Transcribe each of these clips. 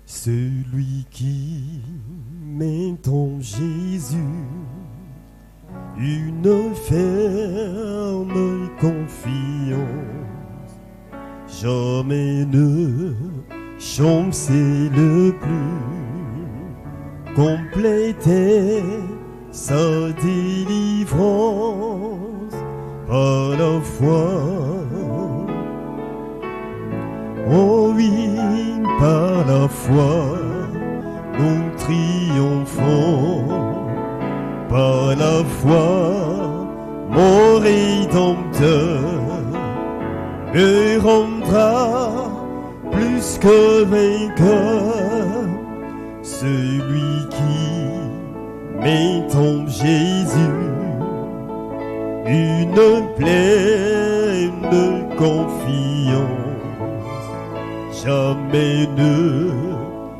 Celui qui met en Jésus une ferme confiance, jamais ne chance le plus, compléter sa délivrance par la foi. Oh oui, par la foi, nous triomphons. Par la foi, mon Rédempteur me rendra plus que vainqueur. Celui qui met en Jésus une pleine confiance, jamais ne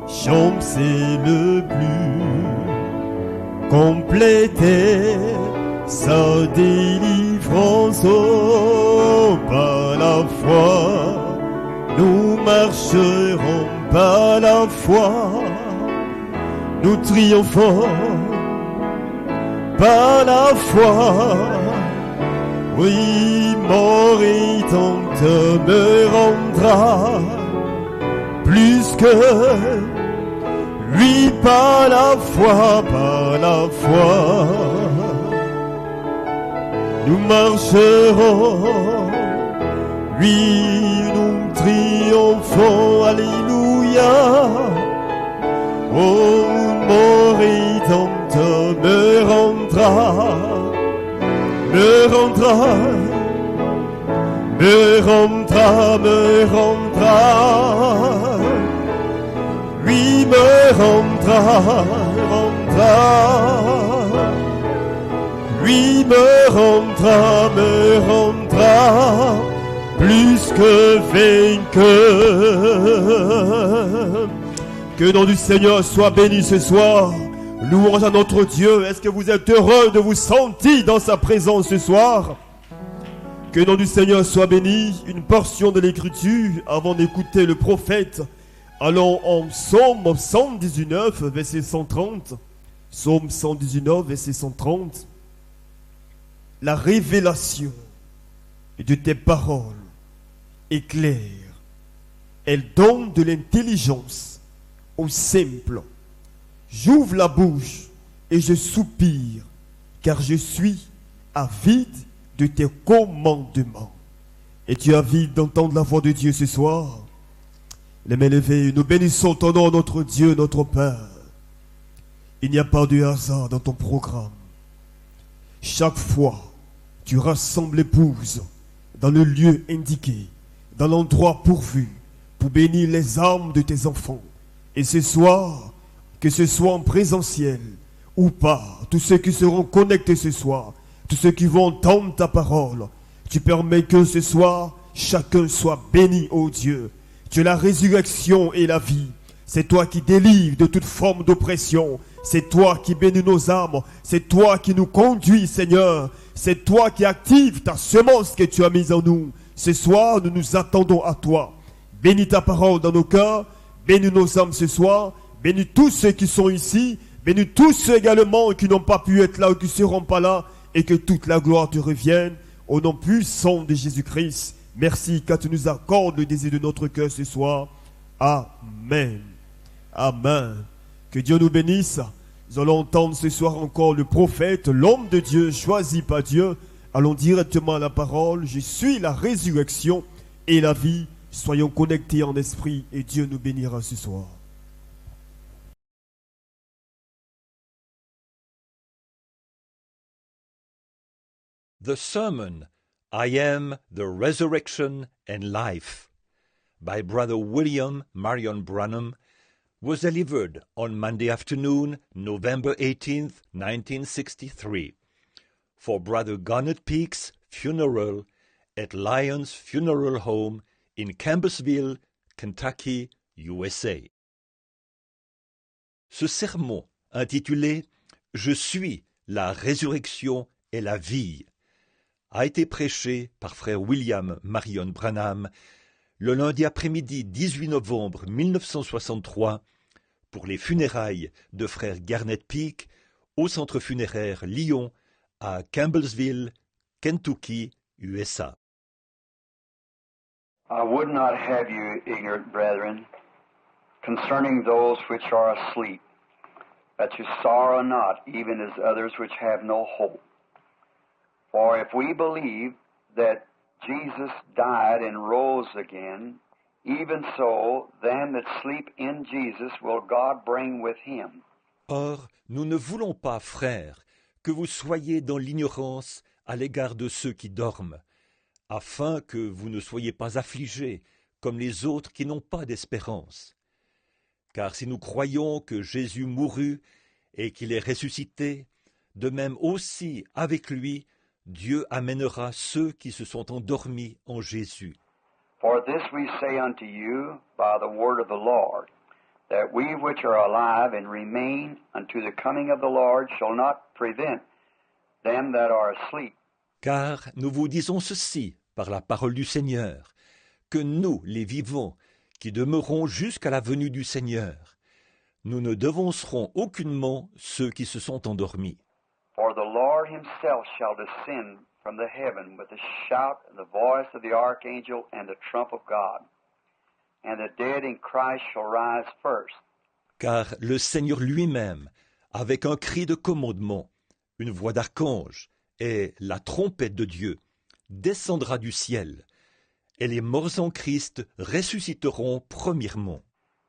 chance le plus, compléter sa délivrance. Oh, par la foi, nous marcherons, par la foi, nous triomphons, par la foi. Oui, mon Rédempteur me rendra plus que lui, par la foi, par la foi. Nous marcherons, oui, nous triomphons, alléluia. Oh, mon Rédempteur me rendra, me rendra, me rendra, me rendra. Oui, me rendra, rendra. Oui, me rendra plus que vainqueur. Que le nom du Seigneur soit béni ce soir. Louange à notre Dieu. Est-ce que vous êtes heureux de vous sentir dans sa présence ce soir? Que le nom du Seigneur soit béni. Une portion de l'Écriture avant d'écouter le prophète. Allons en Psaume 119, verset 130. Psaume 119, verset 130. La révélation de tes paroles est claire. Elle donne de l'intelligence aux simples. J'ouvre la bouche et je soupire, car je suis avide de tes commandements. Es-tu avide d'entendre la voix de Dieu ce soir? Les mains levées, nous bénissons ton nom, notre Dieu, notre Père. Il n'y a pas de hasard dans ton programme. Chaque fois, tu rassembles l'épouse dans le lieu indiqué, dans l'endroit pourvu, pour bénir les âmes de tes enfants. Et ce soir, que ce soit en présentiel ou pas, tous ceux qui seront connectés ce soir, tous ceux qui vont entendre ta parole, tu permets que ce soir, chacun soit béni, ô Dieu. Tu es la résurrection et la vie. C'est toi qui délivres de toute forme d'oppression. C'est toi qui bénis nos âmes. C'est toi qui nous conduis, Seigneur. C'est toi qui actives ta semence que tu as mise en nous. Ce soir, nous nous attendons à toi. Bénis ta parole dans nos cœurs. Bénis nos âmes ce soir. Bénis tous ceux qui sont ici. Bénis tous ceux également qui n'ont pas pu être là ou qui ne seront pas là. Et que toute la gloire te revienne. Au nom puissant de Jésus-Christ. Merci car tu nous accordes le désir de notre cœur ce soir. Amen. Amen. Que Dieu nous bénisse. Nous allons entendre ce soir encore le prophète, l'homme de Dieu choisi par Dieu. Allons directement à la parole. Je suis la résurrection et la vie. Soyons connectés en esprit et Dieu nous bénira ce soir. The sermon, I Am the Resurrection and Life, by Brother William Marion Branham, was delivered on Monday afternoon, November 18th, 1963, for Brother Garnet Peake's funeral at Lyons Funeral Home in Campbellsville, Kentucky, USA. Ce sermon, intitulé « Je suis la résurrection et la vie », a été prêché par frère William Marion Branham le lundi après-midi 18 novembre 1963 pour les funérailles de frère Garnet Peak au centre funéraire Lyon à Campbellsville, Kentucky, USA. I would not have you ignorant, brethren, concerning those which are asleep, that you sorrow not, even as others which have no hope. For if we believe that Jesus died and rose again, even so, them that sleep in Jesus will God bring with him. Or, nous ne voulons pas, frères, que vous soyez dans l'ignorance à l'égard de ceux qui dorment, afin que vous ne soyez pas affligés comme les autres qui n'ont pas d'espérance. Car si nous croyons que Jésus mourut et qu'il est ressuscité, de même aussi avec lui, Dieu amènera ceux qui se sont endormis en Jésus. For this we say unto you by the word of the Lord, that we which are alive and remain unto the coming of the Lord shall not prevent them that are asleep. Car nous vous disons ceci par la parole du Seigneur, que nous, les vivants, qui demeurons jusqu'à la venue du Seigneur, nous ne devancerons aucunement ceux qui se sont endormis. For the Lord himself shall descend from the heaven with a shout and the voice of the archangel and the trump of God. And the dead in Christ shall rise first. Car le Seigneur lui-même, avec un cri de commandement, une voix d'archange et la trompette de Dieu, descendra du ciel, et les morts en Christ ressusciteront premièrement.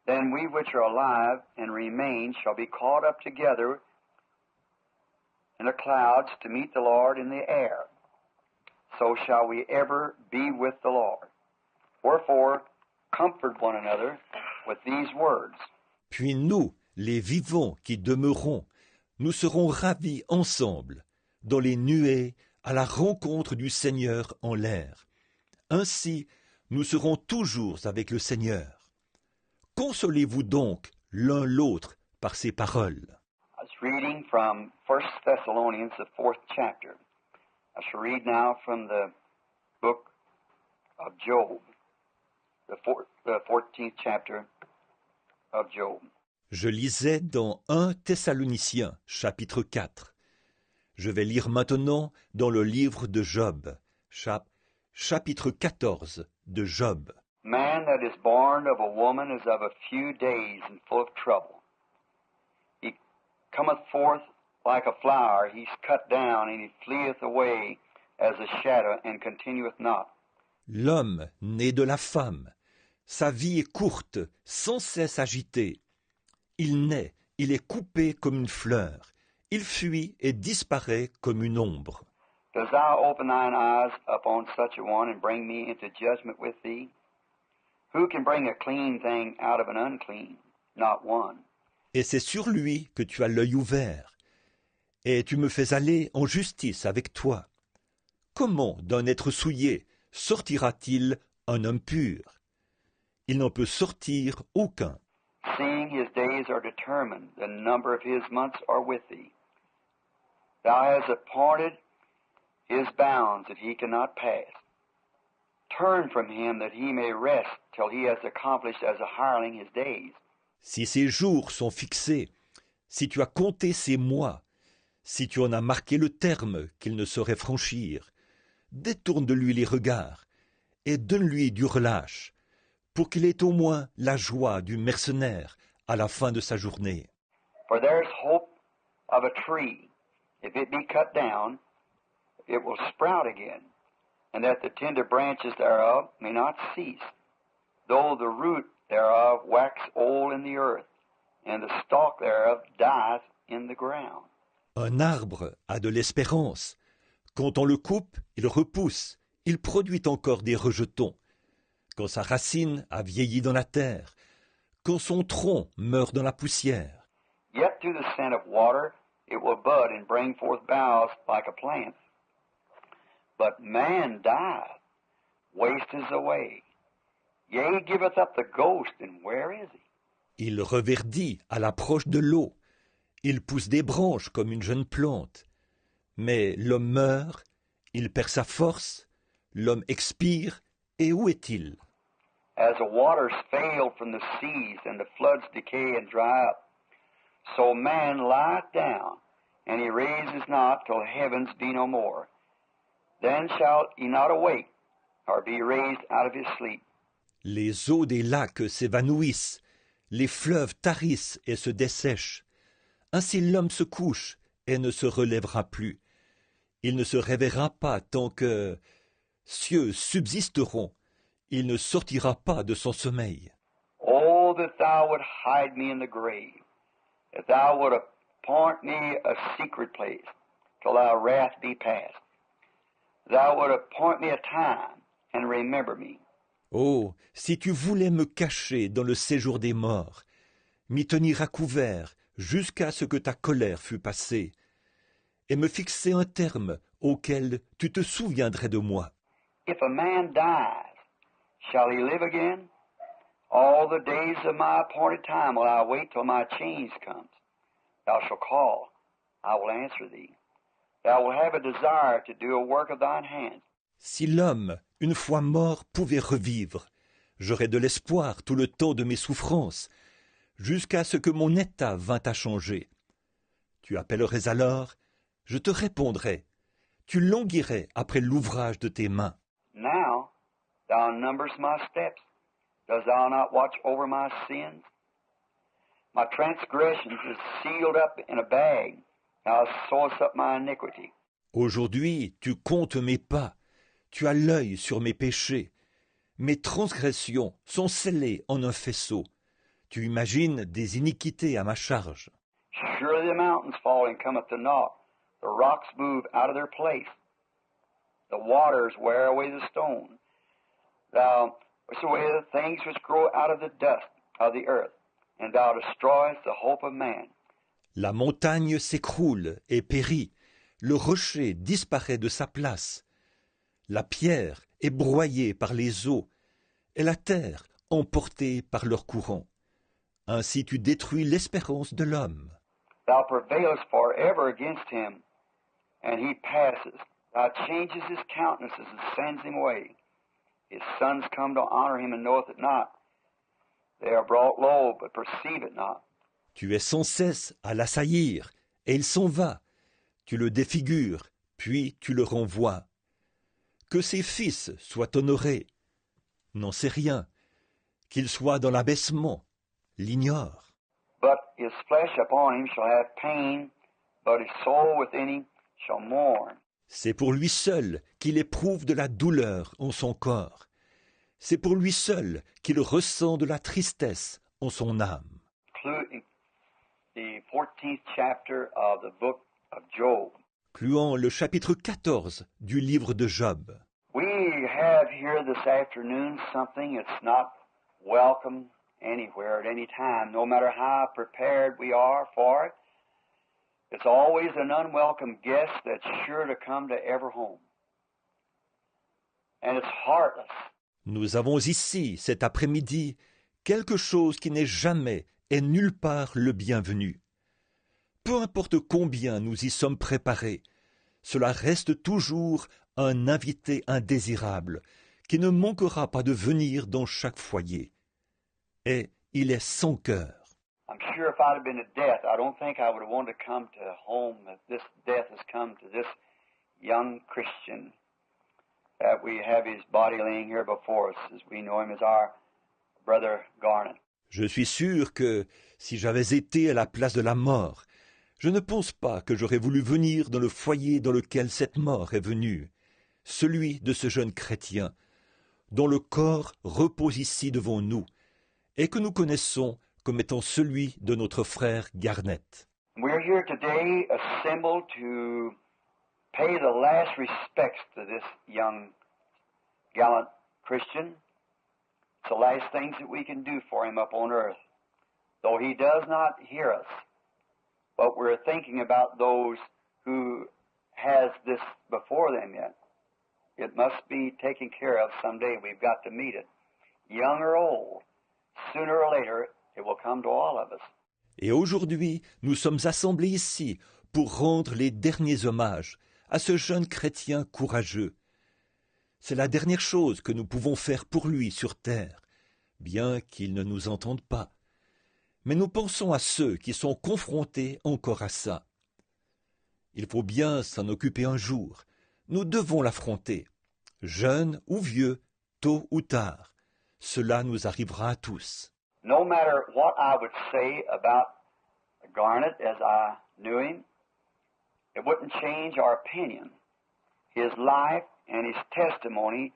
Then we which are alive and remain shall be caught up together in the clouds to meet the Lord in the air. So shall we ever be with the Lord. Wherefore, comfort one another with these words. Puis nous, les vivants qui demeurons, nous serons ravis ensemble, dans les nuées, à la rencontre du Seigneur en l'air. Ainsi, nous serons toujours avec le Seigneur. Consolez-vous donc l'un l'autre par ces paroles. I was reading from 1 Thessalonians, the 4th chapter. I shall read now from the book of Job, the 14th chapter of Job. Je lisais dans 1 Thessaloniciens, chapitre 4. Je vais lire maintenant dans le livre de Job, chapitre 14 de Job. Man that is born of a woman is of a few days and full of trouble. He cometh forth like a flower, he's cut down, and he fleeth away as a shadow, and continueth not. L'homme né de la femme, sa vie est courte, sans cesse agitée. Il naît, il est coupé comme une fleur, il fuit et disparaît comme une ombre. Dost thou open thine eyes upon such a one, and bring me into judgment with thee? Who can bring a clean thing out of an unclean? Not one. Et c'est sur lui que tu as l'œil ouvert, et tu me fais aller en justice avec toi. Comment d'un être souillé sortira-t-il un homme pur? Il n'en peut sortir aucun. Seeing his days are determined, the number of his months are with thee. Thou hast appointed his bounds that he cannot pass. Turn from him that he may rest till he has accomplished as a hireling his days. Si ses jours sont fixés, si tu as compté ses mois, si tu en as marqué le terme qu'il ne saurait franchir, détourne de lui les regards et donne-lui du relâche, pour qu'il ait au moins la joie du mercenaire à la fin de sa journée. For there is hope of a tree. If it be cut down, it will sprout again, and that the tender branches thereof may not cease, though the root thereof wax old in the earth, and the stalk thereof dieth in the ground. Un arbre a de l'espérance. Quand on le coupe, il repousse, il produit encore des rejetons. Quand sa racine a vieilli dans la terre, quand son tronc meurt dans la poussière. Yet through the scent of water it will bud and bring forth boughs like a plant. But man dieth, wasteth away. Yea, giveth up the ghost, and where is he? Il reverdit à l'approche de l'eau. Il pousse des branches comme une jeune plante. Mais l'homme meurt, il perd sa force, l'homme expire, et où est-il? As the waters fail from the seas and the floods decay and dry up, so man lieth down, and he raises not till heavens be no more. Then shall he not awake, or be raised out of his sleep. Les eaux des lacs s'évanouissent, les fleuves tarissent et se dessèchent. Ainsi l'homme se couche et ne se relèvera plus. Il ne se réveillera pas tant que cieux subsisteront. Il ne sortira pas de son sommeil. Oh, that thou would hide me in the grave, that thou would appoint me a secret place, till thy wrath be past. Thou would appoint me a time, and remember me. Oh, si tu voulais me cacher dans le séjour des morts, m'y tenir à couvert jusqu'à ce que ta colère fût passée, et me fixer un terme auquel tu te souviendrais de moi. If a man dies, shall he live again? All the days of my appointed time will I wait till my change comes. Thou shalt call, I will answer thee. Thou wilt have a desire to do a work of thine hands. Si l'homme, une fois mort, pouvait revivre, j'aurais de l'espoir tout le temps de mes souffrances, jusqu'à ce que mon état vînt à changer. Tu appellerais alors, je te répondrais. Tu languirais après l'ouvrage de tes mains. Now thou numberest my steps. Dost thou not watch over my sins? My transgressions is sealed up in a bag. Thou sewest up my iniquity. Aujourd'hui, tu comptes mes pas. Tu as l'œil sur mes péchés. Mes transgressions sont scellées en un faisceau. Tu imagines des iniquités à ma charge. Surely the mountains fall and cometh to naught. The rocks move out of their place. The waters wear away the stone. Thou wast away the things which grow out of the dust of the earth, and thou destroyest the hope of man. La montagne s'écroule et périt. Le rocher disparaît de sa place. La pierre est broyée par les eaux, et la terre emportée par leur courant. Ainsi tu détruis l'espérance de l'homme. Thou prevailest forever against him, and he passes. Thou changes his countenances and sends him away. His sons come to honor him and knoweth it not. They are brought low, but perceive it not. Tu es sans cesse à l'assaillir, et il s'en va. Tu le défigures, puis tu le renvoies. Que ses fils soient honorés, n'en sait rien. Qu'il soit dans l'abaissement, l'ignore. But his flesh upon him shall have pain, but his soul within him shall mourn. C'est pour lui seul qu'il éprouve de la douleur en son corps. C'est pour lui seul qu'il ressent de la tristesse en son âme. Including the 14th chapter of the book of Job. Incluant le chapitre 14 du livre de Job. We have here this afternoon something that's not welcome anywhere at any time, no matter how prepared we are for it. It's always an unwelcome guest that's sure to come to every home. And it's heartless. Nous avons ici, cet après-midi, quelque chose qui n'est jamais et nulle part le bienvenu. Peu importe combien nous y sommes préparés, cela reste toujours un invité indésirable qui ne manquera pas de venir dans chaque foyer. Et il est sans cœur. I'm sure if I'd have been to death, I don't think I would have wanted to come to home that this death has come to this young Christian, that we have his body laying here before us as we know him as our brother Garnet. Je suis sûr que, si j'avais été à la place de la mort, je ne pense pas que j'aurais voulu venir dans le foyer dans lequel cette mort est venue, celui de ce jeune chrétien, dont le corps repose ici devant nous, et que nous connaissons comme étant celui de notre frère Garnet. We're here today assembled to pay the last respects to this young, gallant Christian. It's the last things that we can do for him up on earth. Though he does not hear us, but we're thinking about those who has this before them yet. It must be taken care of someday. We've got to meet it. Young or old, sooner or later, it will come to all of us. Et aujourd'hui, nous sommes assemblés ici pour rendre les derniers hommages à ce jeune chrétien courageux. C'est la dernière chose que nous pouvons faire pour lui sur terre, bien qu'ils ne nous entendent pas. Mais nous pensons à ceux qui sont confrontés encore à ça. Il faut bien s'en occuper un jour. Nous devons l'affronter. Jeunes ou vieux, tôt ou tard, cela nous arrivera à tous. No matter what I would say about Garnet as I knew him, it wouldn't change our opinion. His life and his testimony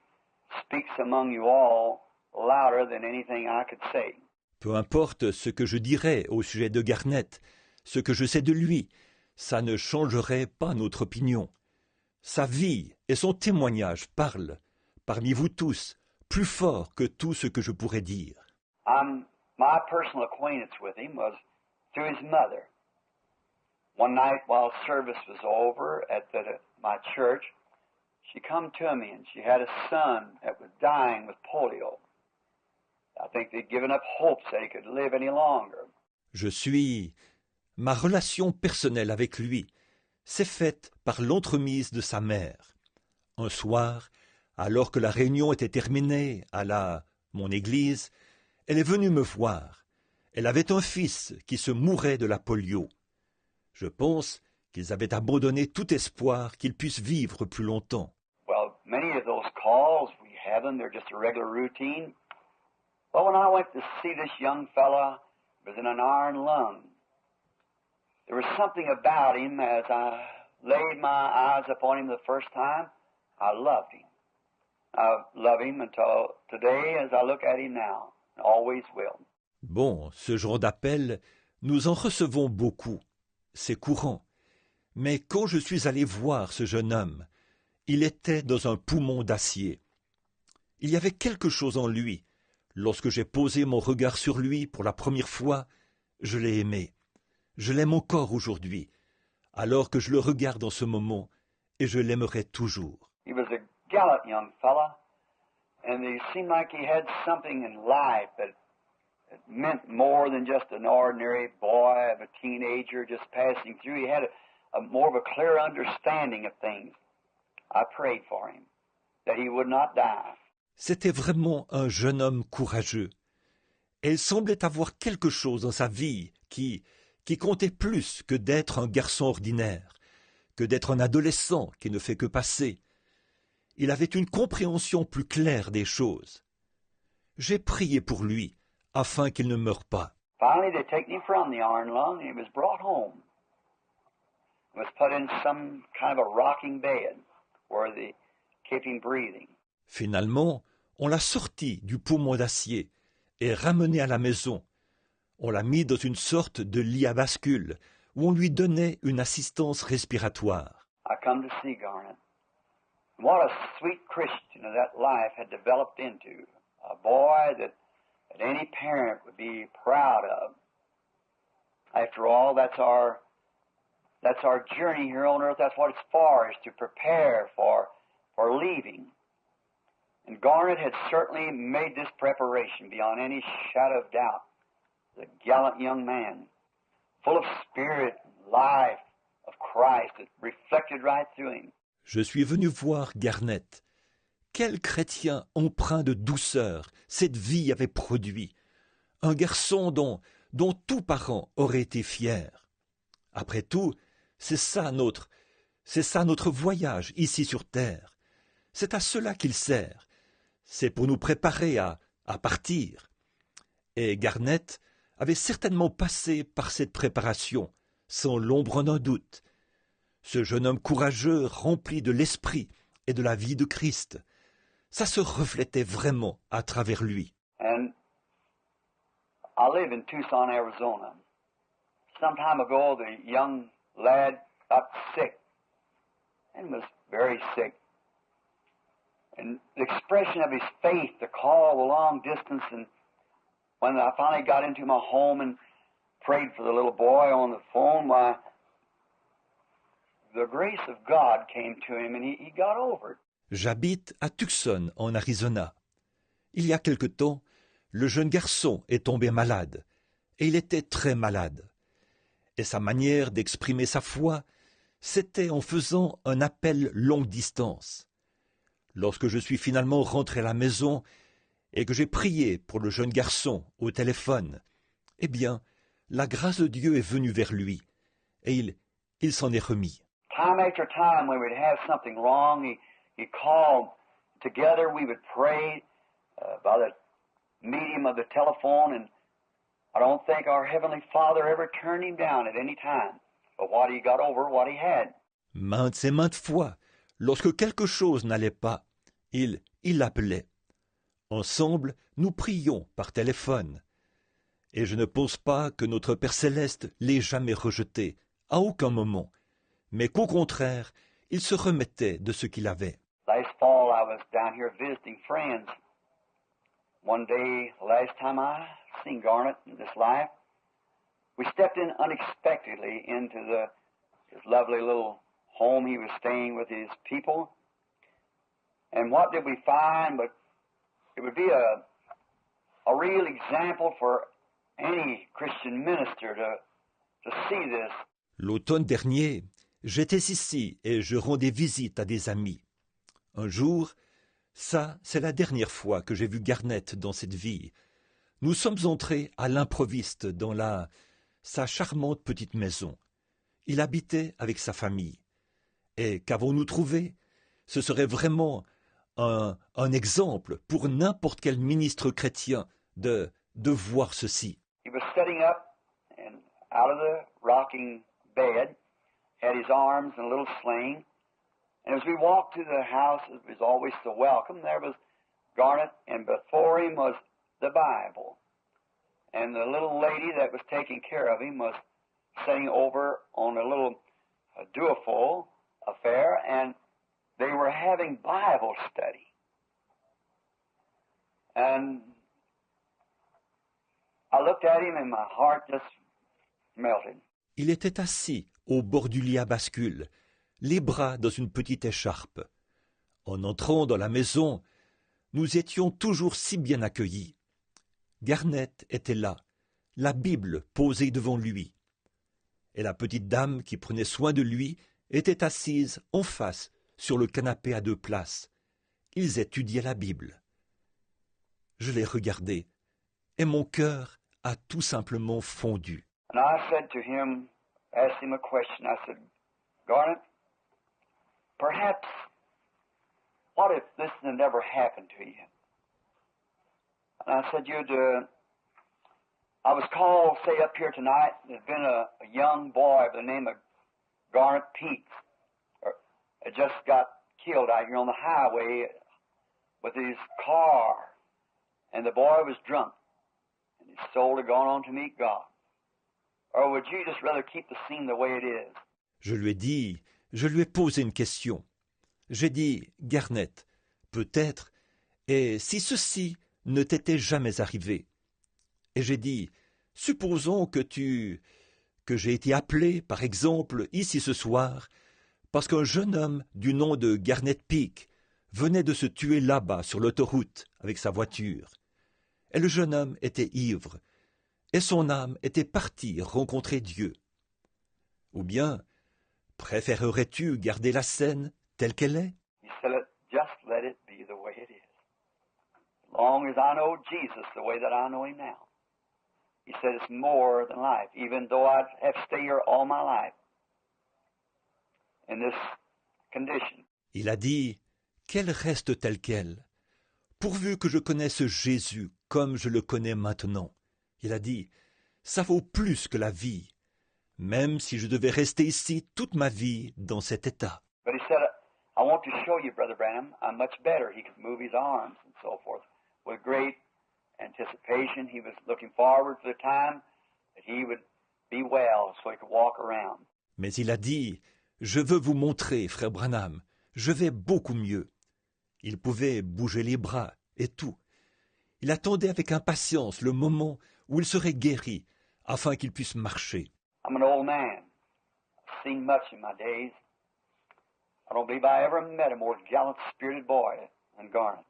speaks among you all louder than anything I could say. Peu importe ce que je dirais au sujet de Garnet, ce que je sais de lui, ça ne changerait pas notre opinion. Sa vie et son témoignage parlent, parmi vous tous, plus fort que tout ce que je pourrais dire. My personal acquaintance with him was through his mother. One night while service was over at my church, she come to me and she had a son that was dying with polio. I think they'd given up hopes that he could live any longer. Ma relation personnelle avec lui s'est faite par l'entremise de sa mère. Un soir, alors que la réunion était terminée à mon église, elle est venue me voir. Elle avait un fils qui se mourait de la polio. Je pense qu'ils avaient abandonné tout espoir qu'il puisse vivre plus longtemps. Well, many of those calls, we have them, they're just a regular routine. But when I went to see this young fella, he was in an iron lung. There was something about him as I laid my eyes upon him the first time, I loved him. I love him until today as I look at him now, and always will. Bon, ce genre d'appel, nous en recevons beaucoup. C'est courant. Mais quand je suis allé voir ce jeune homme, il était dans un poumon d'acier. Il y avait quelque chose en lui. Lorsque j'ai posé mon regard sur lui pour la première fois, je l'ai aimé. Je l'aime encore aujourd'hui, alors que je le regarde en ce moment, et je l'aimerai toujours. He was a gallant young fella, and it seemed like he had something in life that meant more than just an ordinary boy, a teenager just passing through. He had a more of a clear understanding of things. I prayed for him, that he would not die. C'était vraiment un jeune homme courageux. Et il semblait avoir quelque chose dans sa vie qui comptait plus que d'être un garçon ordinaire, que d'être un adolescent qui ne fait que passer. Il avait une compréhension plus claire des choses. J'ai prié pour lui, afin qu'il ne meure pas. Finally, they taken him from the iron lung, and he was brought home. He was put in some kind of a rocking bed where they kept him breathing. Finalement, on l'a sorti du poumon d'acier et ramené à la maison. On l'a mis dans une sorte de lit à bascule où on lui donnait une assistance respiratoire. I come to see Garnet. What a sweet Christian that life had developed into. A boy that any parent would be proud of. After all, that's our journey here on earth. That's what it's for, is to prepare for leaving. And Garnet had certainly made this preparation beyond any shadow of doubt. The gallant young man, full of spirit, life of Christ, it reflected right through him. Je suis venu voir Garnet. Quel chrétien empreint de douceur cette vie avait produit. Un garçon dont tout parent aurait été fier. Après tout, c'est ça notre voyage ici sur terre. C'est à cela qu'il sert. C'est pour nous préparer à partir. Et Garnet avait certainement passé par cette préparation, sans l'ombre d'un doute. Ce jeune homme courageux, rempli de l'esprit et de la vie de Christ, ça se reflétait vraiment à travers lui. And I live in Tucson, Arizona. Some time ago, the young lad got sick and was very sick. And the expression of his faith to call the long distance, and when I finally got into my home and prayed for the little boy on the phone, why, the grace of God came to him and he got over it. J'habite à Tucson, en Arizona. Il y a quelque temps, le jeune garçon est tombé malade, et il était très malade. Et sa manière d'exprimer sa foi, c'était en faisant un appel longue distance. Lorsque je suis finalement rentré à la maison, et que j'ai prié pour le jeune garçon au téléphone, eh bien, la grâce de Dieu est venue vers lui, et il s'en est remis. Time after time, when we'd have something wrong, he'd call. Together we would pray by the medium of the telephone, and I don't think our Heavenly Father ever turned him down at any time. But what he got over, what he had. Maintes et maintes fois, lorsque quelque chose n'allait pas, il l'appelait. Ensemble, nous prions par téléphone. Et je ne pense pas que notre Père Céleste l'ait jamais rejeté, à aucun moment, mais qu'au contraire, il se remettait de ce qu'il avait. Last fall, I was down here visiting friends. One day, last time I seen Garnet in this life, we stepped in unexpectedly into his lovely little home he was staying with his people. And what did we find? But it would be a real example for any Christian minister to see this. L'automne dernier, j'étais ici et je rendais visite à des amis. Un jour, ça, c'est la dernière fois que j'ai vu Garnet dans cette vie. Nous sommes entrés à l'improviste dans sa charmante petite maison. Il habitait avec sa famille. Et qu'avons-nous trouvé? Ce serait vraiment un exemple pour n'importe quel ministre chrétien de voir ceci. He was sitting up and out of the rocking bed, had his arms in a little sling, and as we walked to the house, it was always so welcome. There was Garnet, and before him was the Bible. And the little lady that was taking care of him was sitting over on a little duophone affair, and they were having Bible study. And I looked at him and my heart just melted. Il était assis au bord du lit à bascule, les bras dans une petite écharpe. En entrant dans la maison, nous étions toujours si bien accueillis. Garnet était là, la Bible posée devant lui. Et la petite dame qui prenait soin de lui était assise en face sur le canapé à 2 places. Ils étudiaient la Bible. Je les regardais, et mon cœur a tout simplement fondu. And I said to him, asked him a question. I said, Garnet, perhaps, what if this had never happened to you? And I said, I was called, say, up here tonight. There's been a young boy by the name of Garnet Peaks. Had just got killed out here on the highway with his car. And the boy was drunk. And his soul had gone on to meet God. Or would you just rather keep the scene the way it is? Je lui ai posé une question. J'ai dit, Garnet, peut-être, et si ceci ne t'était jamais arrivé? Et j'ai dit, supposons que j'ai été appelé, par exemple, ici ce soir, parce qu'un jeune homme du nom de Garnet Peak venait de se tuer là-bas sur l'autoroute avec sa voiture. Et le jeune homme était ivre, et son âme était partie rencontrer Dieu. Ou bien, préférerais-tu garder la scène telle qu'elle est? He said, just let it be the way it is. As long as I know Jesus the way that I know him now. He said it's more than life, even though I'd have to stay here all my life in this condition. Il a dit, qu'elle reste telle qu'elle, pourvu que je connaisse Jésus comme je le connais maintenant. Il a dit, ça vaut plus que la vie, même si je devais rester ici toute ma vie dans cet état. But he said, I want to show you, Brother Branham, I'm much better. He could move his arms and so forth. With great anticipation, he was looking forward to the time that he would be well so he could walk around. Mais il a dit, je veux vous montrer, frère Branham, je vais beaucoup mieux. Il pouvait bouger les bras et tout. Il attendait avec impatience le moment où il serait guéri, afin qu'il puisse marcher. I'm an old man. I've seen much in my days. I don't believe I ever met a more gallant-spirited boy than Garnet.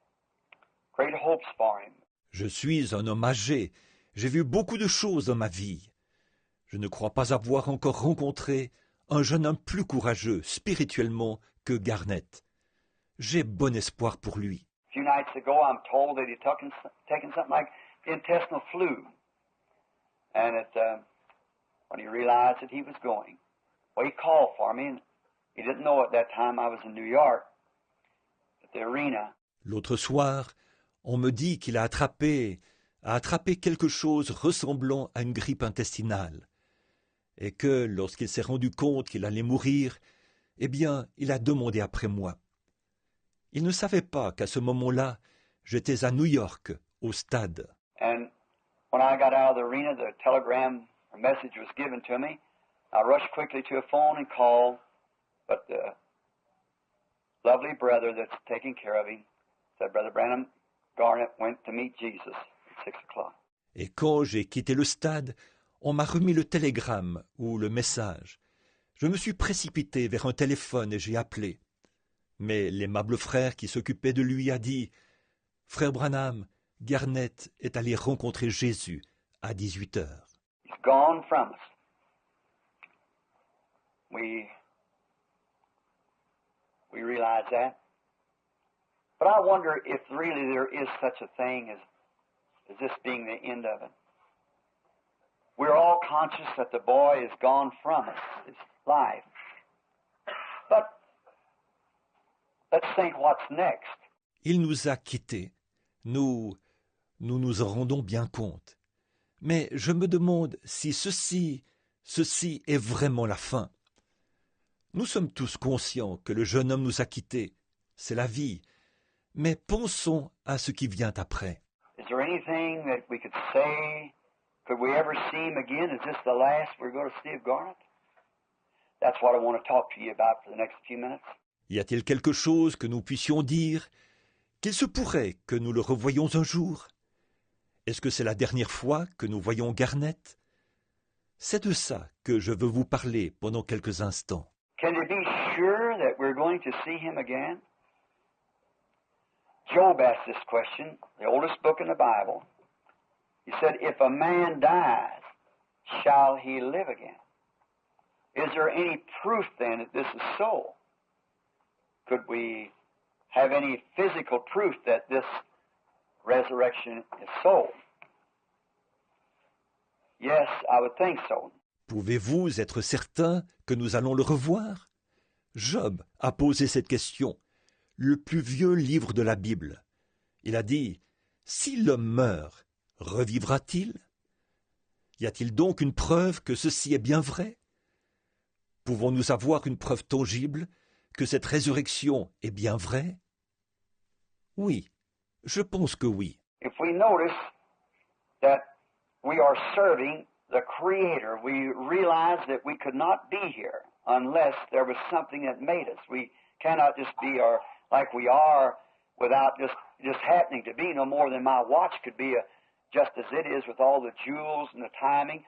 Great hopes for him. Je suis un homme âgé. J'ai vu beaucoup de choses dans ma vie. Je ne crois pas avoir encore rencontré un jeune homme plus courageux spirituellement que Garnet. J'ai bon espoir pour lui. few nights ago, I'm told that he'd taken something like intestinal flu. And when he realized that he was going, well, he called for me, and he didn't know at that time I was in New York, at the arena. L'autre soir, on me dit qu'il a attrapé quelque chose ressemblant à une grippe intestinale, et que lorsqu'il s'est rendu compte qu'il allait mourir, eh bien, il a demandé après moi. Il ne savait pas qu'à ce moment-là, j'étais à New York, au stade. And when I got out of the arena, the telegram or message was given to me. I rushed quickly to a phone and called, but the lovely brother that's taking care of him said, Brother Branham, Garnett went to meet Jesus at 6 o'clock. Et quand j'ai quitté le stade, on m'a remis le télégramme ou le message. Je me suis précipité vers un téléphone et j'ai appelé. Mais l'aimable frère qui s'occupait de lui a dit « Frère Branham, Garnett est allé rencontrer Jésus à 18 heures. » He's gone from us. We realize that. But I wonder if really there is such a thing as this being the end of it. We're all conscious that the boy is gone from us, his life. But let's think what's next. Il nous a quittés. Nous nous en rendons bien compte. Mais je me demande si ceci est vraiment la fin. Nous sommes tous conscients que le jeune homme nous a quittés. C'est la vie. Mais pensons à ce qui vient après. Is there anything that we could say? Could we ever see him again? Is this the last we're going to see of Garnett? That's what I want to talk to you about for the next few minutes. Y a-t-il quelque chose que nous puissions dire? Qu'il se pourrait que nous le revoyions un jour? Est-ce que c'est la dernière fois que nous voyons Garnett? C'est de ça que je veux vous parler pendant quelques instants. Can you be sure that we're going to see him again? Job asked this question, the oldest book in the Bible. He said, if a man dies, shall he live again? Is there any proof then that this is so? Could we have any physical proof that this resurrection is so? Yes, I would think so. Pouvez-vous être certain que nous allons le revoir? Job a posé cette question, le plus vieux livre de la Bible. Il a dit, si l'homme meurt, revivra-t-il? Y a-t-il donc une preuve que ceci est bien vrai? Pouvons-nous avoir une preuve tangible que cette résurrection est bien vraie? Oui, je pense que oui. If we notice that we are serving the Creator, we realize that we could not be here unless there was something that made us. We cannot just be like we are without just happening to be, no more than my watch could be just as it is with all the jewels and the timing.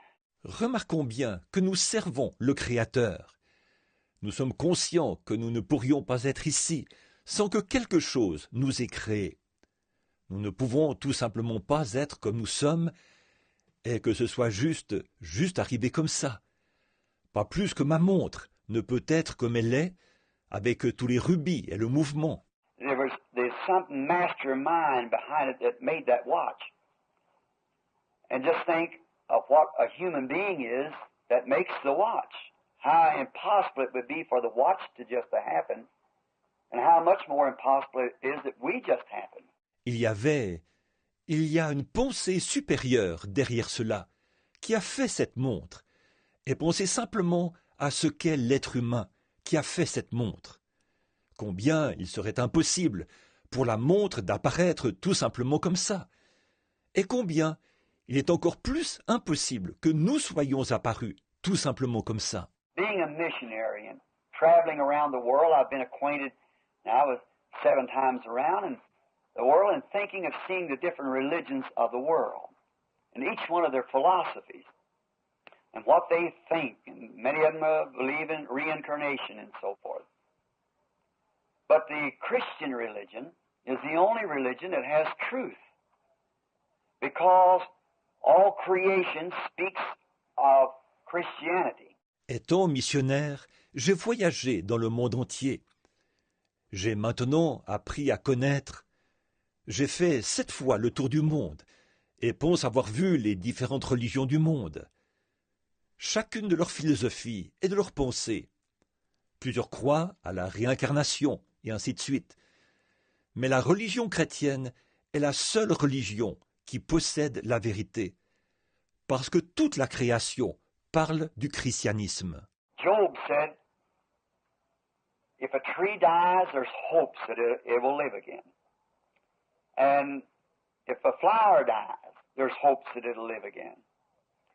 Remarquons bien que nous servons le Créateur. Nous sommes conscients que nous ne pourrions pas être ici sans que quelque chose nous ait créés. Nous ne pouvons tout simplement pas être comme nous sommes et que ce soit juste arrivé comme ça. Pas plus que ma montre ne peut être comme elle est avec tous les rubis et le mouvement. There's some mastermind behind it that made that watch. And just think of what a human being is that makes the watch. How impossible it would be for the watch to just happen, and how much more impossible it is that we just happen. Il y a une pensée supérieure derrière cela, qui a fait cette montre, et pensez simplement à ce qu'est l'être humain qui a fait cette montre. Combien il serait impossible pour la montre d'apparaître tout simplement comme ça, et combien il est encore plus impossible que nous soyons apparus tout simplement comme ça. Being a missionary and traveling around the world, I've been acquainted now with 7 times around in the world and thinking of seeing the different religions of the world and each one of their philosophies and what they think. And many of them believe in reincarnation and so forth. But the Christian religion is the only religion that has truth because all creation speaks of Christianity. Étant missionnaire, j'ai voyagé dans le monde entier. J'ai maintenant appris à connaître J'ai fait 7 fois le tour du monde et pense avoir vu les différentes religions du monde. Chacune de leurs philosophies et de leurs pensées. Plusieurs croient à la réincarnation et ainsi de suite. Mais la religion chrétienne est la seule religion qui possède la vérité, parce que toute la création parle du christianisme. Job said, if a tree dies, there's hopes that it will live again. And if a flower dies, there's hopes that it'll live again.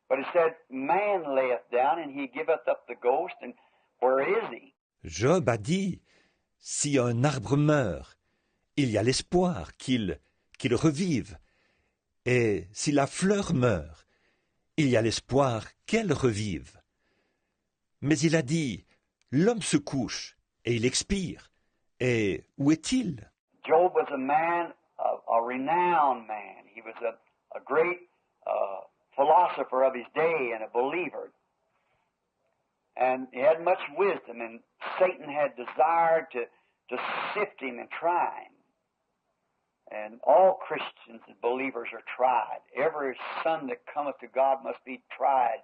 But it said, man layeth down and he giveth up the ghost, and where is he? Job a dit, si un arbre meurt, il y a l'espoir qu'il revive. Et si la fleur meurt, il y a l'espoir qu'elle revive. Mais il a dit, l'homme se couche et il expire. Et où est-il? Job was a man, a renowned man. He was a great philosopher of his day and a believer. And he had much wisdom, and Satan had desired to sift him and try him. And all Christians and believers are tried. Every son that cometh to God must be tried,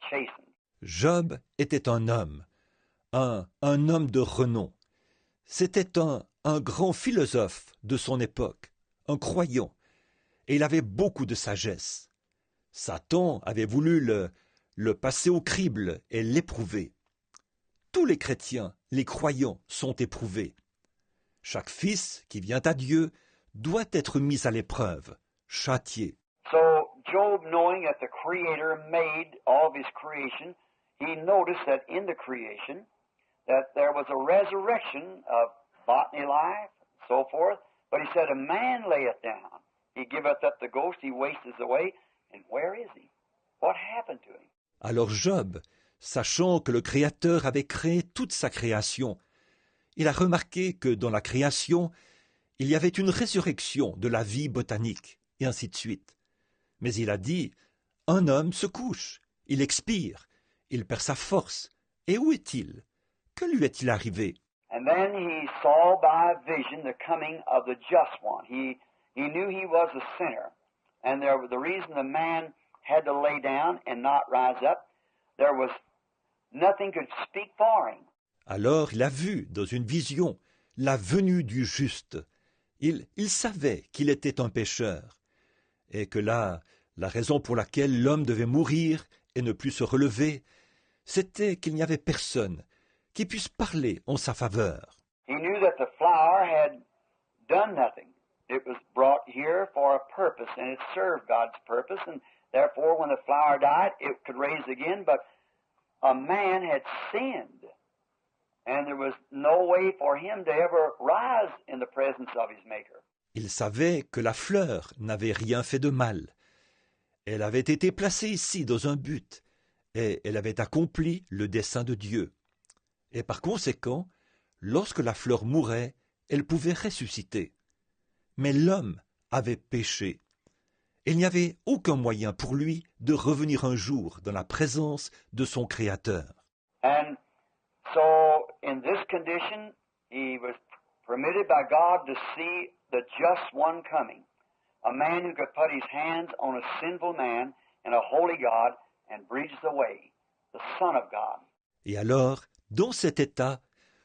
chastened. Job était un homme de renom. C'était un grand philosophe de son époque, un croyant, et il avait beaucoup de sagesse. Satan avait voulu le passer au crible et l'éprouver. Tous les chrétiens, les croyants, sont éprouvés. Chaque fils qui vient à Dieu doit être mis à l'épreuve, châtié. So Job, knowing that the Creator made all of his creation, he noticed that in the creation that there was a resurrection of botany life, so forth. But he said, a man layeth down. He giveth up the ghost, he wasteth away. And where is he? What happened to him? Alors Job, sachant que le Créateur avait créé toute sa création, il a remarqué que dans la création, il y avait une résurrection de la vie botanique, et ainsi de suite. Mais il a dit, un homme se couche, il expire, il perd sa force. Et où est-il? Que lui est-il arrivé? And then he saw by vision the coming of the just one. He knew he was a sinner. And the reason the man had to lay down and not rise up, there was nothing could speak for him. Alors il a vu dans une vision la venue du juste. Il savait qu'il était un pécheur, et que là, la raison pour laquelle l'homme devait mourir et ne plus se relever, c'était qu'il n'y avait personne qui puisse parler en sa faveur. He knew that the flower had done nothing. It was brought here for a purpose, and it served God's purpose, and therefore when the flower died, it could raise again, but a man had sinned, and there was no way for him to ever rise in the presence of his Maker. Il savait que la fleur n'avait rien fait de mal. Elle avait été placée ici dans un but, et elle avait accompli le dessein de Dieu. Et par conséquent, lorsque la fleur mourait, elle pouvait ressusciter. Mais l'homme avait péché. Il n'y avait aucun moyen pour lui de revenir un jour dans la présence de son Créateur. And so, in this condition, he was permitted by God to see the just one coming, a man who could put his hands on a sinful man and a holy God and bridge the way, the Son of God. Et alors, dans cet état,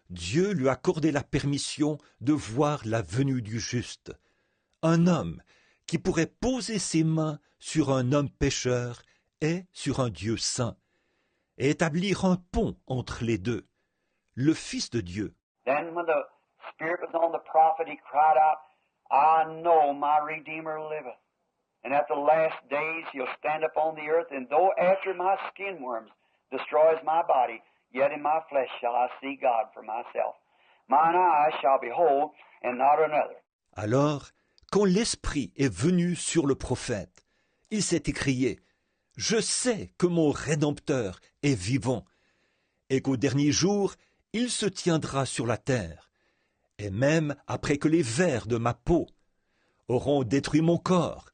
Dieu lui accordait la permission de voir la venue du juste, un homme qui pourrait poser ses mains sur un homme pécheur et sur un Dieu saint, et établir un pont entre les deux, le Fils de Dieu. Then when the Spirit was on the prophet, he cried out, I know my Redeemer liveth. And at the last days he'll stand upon the earth, and though after my skin worms destroys my body, yet in my flesh shall I see God for myself. Mine eyes shall behold, and not another. Alors, quand l'Esprit est venu sur le prophète, il s'est écrié, « Je sais que mon Rédempteur est vivant, et qu'au dernier jour, il se tiendra sur la terre, et même après que les vers de ma peau auront détruit mon corps,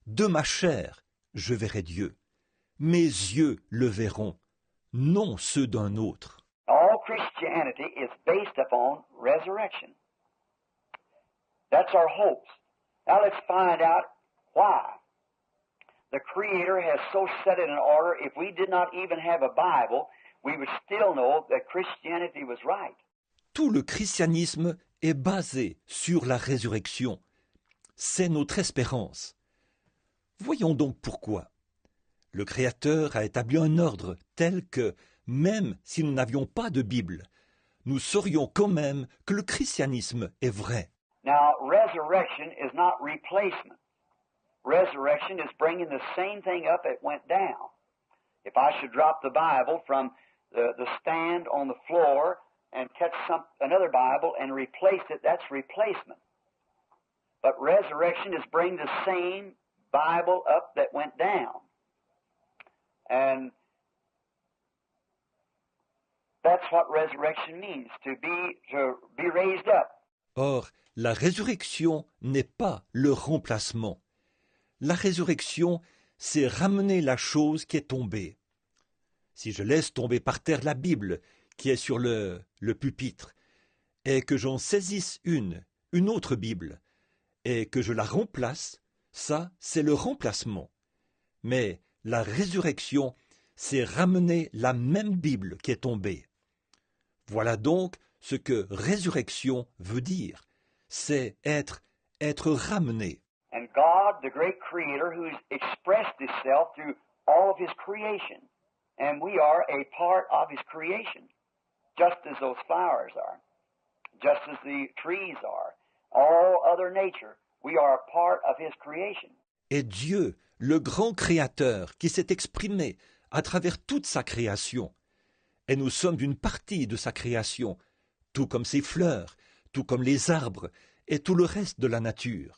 de ma chair, je verrai Dieu. Mes yeux le verront, non ceux d'un autre. » All Christianity is based upon resurrection. That's our hopes. Now let's find out why. The Creator has so set it in order, if we did not even have a Bible, we would still know that Christianity was right. Tout le christianisme est basé sur la résurrection. C'est notre espérance. Voyons donc pourquoi. Le Créateur a établi un ordre tel que, même si nous n'avions pas de Bible, nous saurions quand même que le christianisme est vrai. Now, resurrection is not replacement. Resurrection is bringing the same thing up that went down. If I should drop the Bible from the stand on the floor and catch another Bible and replace it, that's replacement. But resurrection is bringing the same Bible up that went down. And that's what resurrection means, to be raised up. Or, la résurrection n'est pas le remplacement. La résurrection, c'est ramener la chose qui est tombée. Si je laisse tomber par terre la Bible qui est sur le pupitre, et que j'en saisisse une autre Bible, et que je la remplace, ça, c'est le remplacement. Mais la résurrection, c'est ramener la même Bible qui est tombée. Voilà donc ce que résurrection veut dire. C'est être ramené. And God, the great Creator, who's expressed Himself through all of His creation. And we are a part of His creation, just as those flowers are, just as the trees are, all other nature. We are a part of His creation. Et Dieu, le grand Créateur, qui s'est exprimé à travers toute sa création. Et nous sommes une partie de sa création, tout comme ses fleurs, tout comme les arbres et tout le reste de la nature.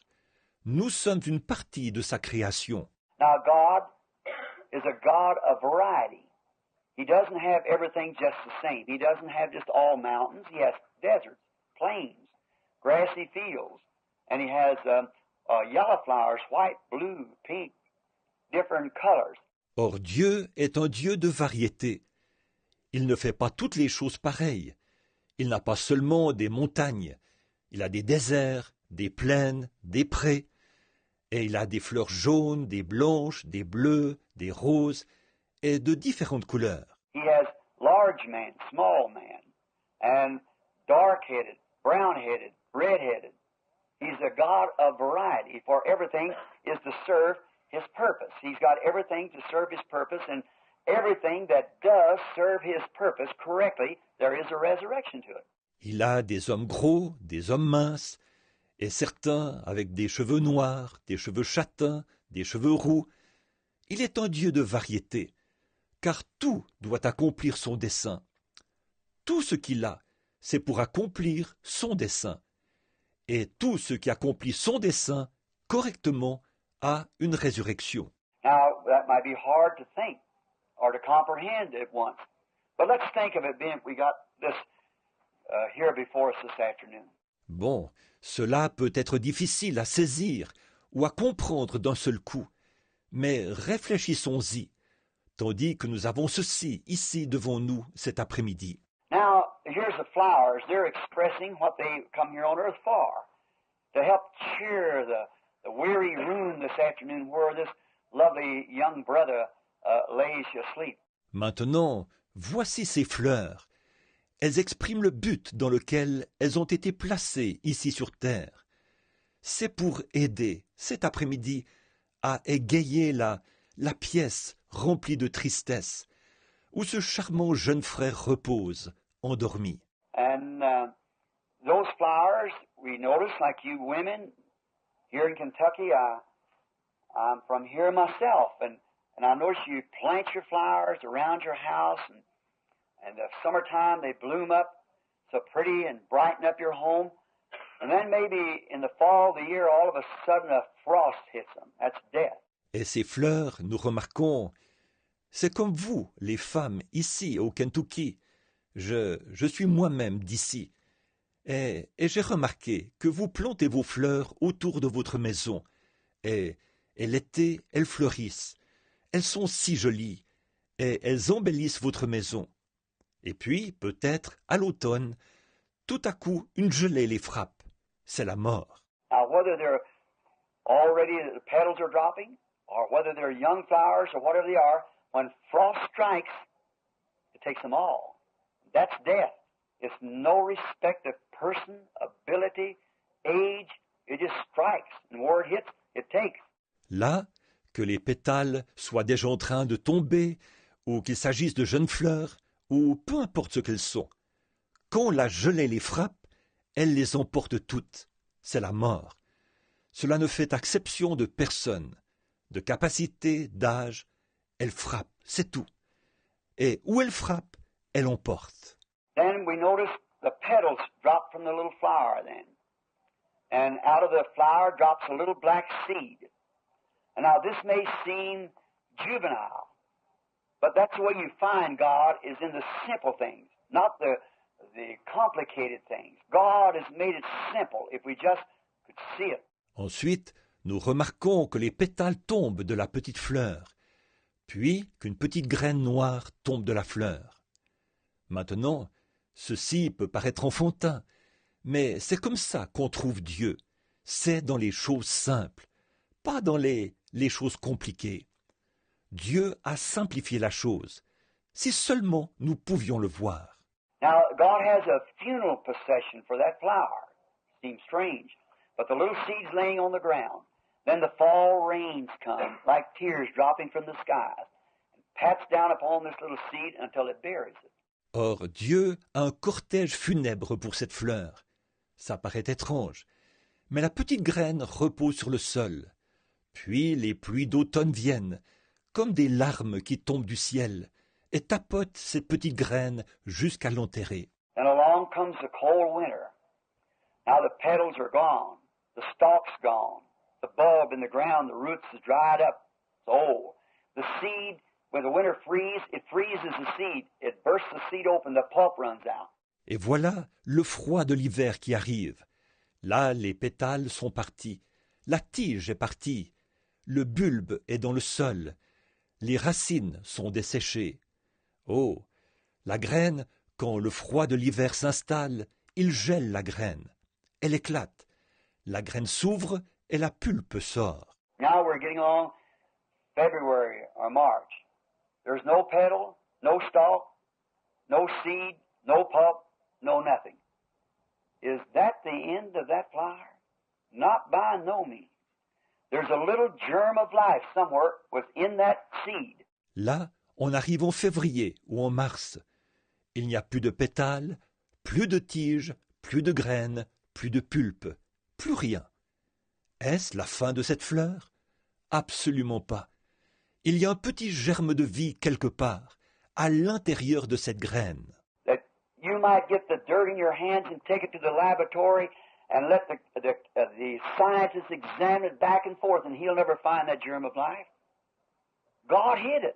Nous sommes une partie de sa création. Now God is a God of variety. He doesn't have everything just the same. He doesn't have just all mountains. He has deserts, plains, grassy fields, and He has yellow flowers, white, blue, pink, different colors. Or Dieu est un Dieu de variété. Il ne fait pas toutes les choses pareilles. Il n'a pas seulement des montagnes. Il a des déserts, des plaines, des prés. Et il a des fleurs jaunes, des blanches, des bleues, des roses, et de différentes couleurs. He has large man, small man, and dark-headed, brown-headed, red-headed. He's a God of variety, for everything is to serve His purpose. He's got everything to serve His purpose, and everything that does serve His purpose correctly, there is a resurrection to it. Il a des hommes gros, des hommes minces, et certains avec des cheveux noirs, des cheveux châtains, des cheveux roux. Il est un Dieu de variété, car tout doit accomplir son dessein. Tout ce qu'il a, c'est pour accomplir son dessein. Et tout ce qui accomplit son dessein correctement a une résurrection. Now, that might be hard to think or to comprehend at once. But let's think of it being, we got this here before us this afternoon. Bon, cela peut être difficile à saisir ou à comprendre d'un seul coup, mais réfléchissons-y, tandis que nous avons ceci ici devant nous cet après-midi. Now, here's the flowers. They're expressing what they come here on earth for, to help cheer the weary room this afternoon where this lovely young brother lays asleep. Maintenant, voici ces fleurs. Elles expriment le but dans lequel elles ont été placées ici sur terre. C'est pour aider, cet après-midi, à égayer la pièce remplie de tristesse, où ce charmant jeune frère repose, endormi. And those flowers, we notice, like you women here in Kentucky, I'm from here myself, and I notice you plant your flowers around your house, and the summertime they bloom up so pretty and brighten up your home. And then maybe in the fall of the year, all of a sudden a frost hits them. That's death. Et ces fleurs, nous remarquons, c'est comme vous, les femmes, ici au Kentucky. Je suis moi-même d'ici. Et j'ai remarqué que vous plantez vos fleurs autour de votre maison. Et l'été, elles fleurissent. Elles sont si jolies. Et elles embellissent votre maison. Et puis, peut-être, à l'automne, tout à coup, une gelée les frappe. C'est la mort. Now, whether they're already the petals are dropping, or whether they're young flowers or whatever they are, when frost strikes, it takes them all. That's death. It's no respect of person, ability, age. It just strikes. And where it hits, it takes. Là, que les pétales soient déjà en train de tomber, ou qu'il s'agisse de jeunes fleurs, ou peu importe ce qu'elles sont, quand la gelée les frappe, elle les emporte toutes. C'est la mort. Cela ne fait exception de personne, de capacité, d'âge. Elle frappe, c'est tout. Et où elle frappe, elle emporte. Then we notice the petals drop from the little flower then. And out of the flower drops a little black seed. And now this may seem juvenile, but that's the way you find God is in the simple things, not the complicated things. God has made it simple if we just could see it. Ensuite, nous remarquons que les pétales tombent de la petite fleur, puis qu'une petite graine noire tombe de la fleur. Maintenant, ceci peut paraître enfantin, mais c'est comme ça qu'on trouve Dieu. C'est dans les choses simples, pas dans les choses compliquées. Dieu a simplifié la chose, si seulement nous pouvions le voir. Now, God has a funeral procession for that flower. Seems strange. But the little seed's laying on the ground. Then the fall rains come, like tears dropping from the skies, and pats down upon this little seed until it buries it. Or, Dieu a un cortège funèbre pour cette fleur. Ça paraît étrange, mais la petite graine repose sur le sol. Puis les pluies d'automne viennent, comme des larmes qui tombent du ciel, et tapotent cette petite graine jusqu'à l'enterrer. Then along comes the cold winter. Now the petals are gone, the stalk's gone, the bulb in the ground, the roots is dried up, it's old. The seed, when the winter freezes, it freezes the seed. It bursts the seed open, the pulp runs out. Et voilà le froid de l'hiver qui arrive. Là, les pétales sont partis, la tige est partie, le bulbe est dans le sol, les racines sont desséchées. Oh, la graine, quand le froid de l'hiver s'installe, il gèle la graine. Elle éclate. La graine s'ouvre et la pulpe sort. Now we're getting along February or March. There's no petal, no stalk, no seed, no pulp, no nothing. Is that the end of that flower? Not by no means. There's a little germ of life somewhere within that seed. Là, on arrive en février ou en mars. Il n'y a plus de pétales, plus de tiges, plus de graines, plus de pulpe, plus rien. Est-ce la fin de cette fleur? Absolument pas. Il y a un petit germe de vie quelque part, à l'intérieur de cette graine. That you might get the dirt in your hands and take it to the laboratory and let the scientists examine it back and forth, and he'll never find that germ of life. God hid it.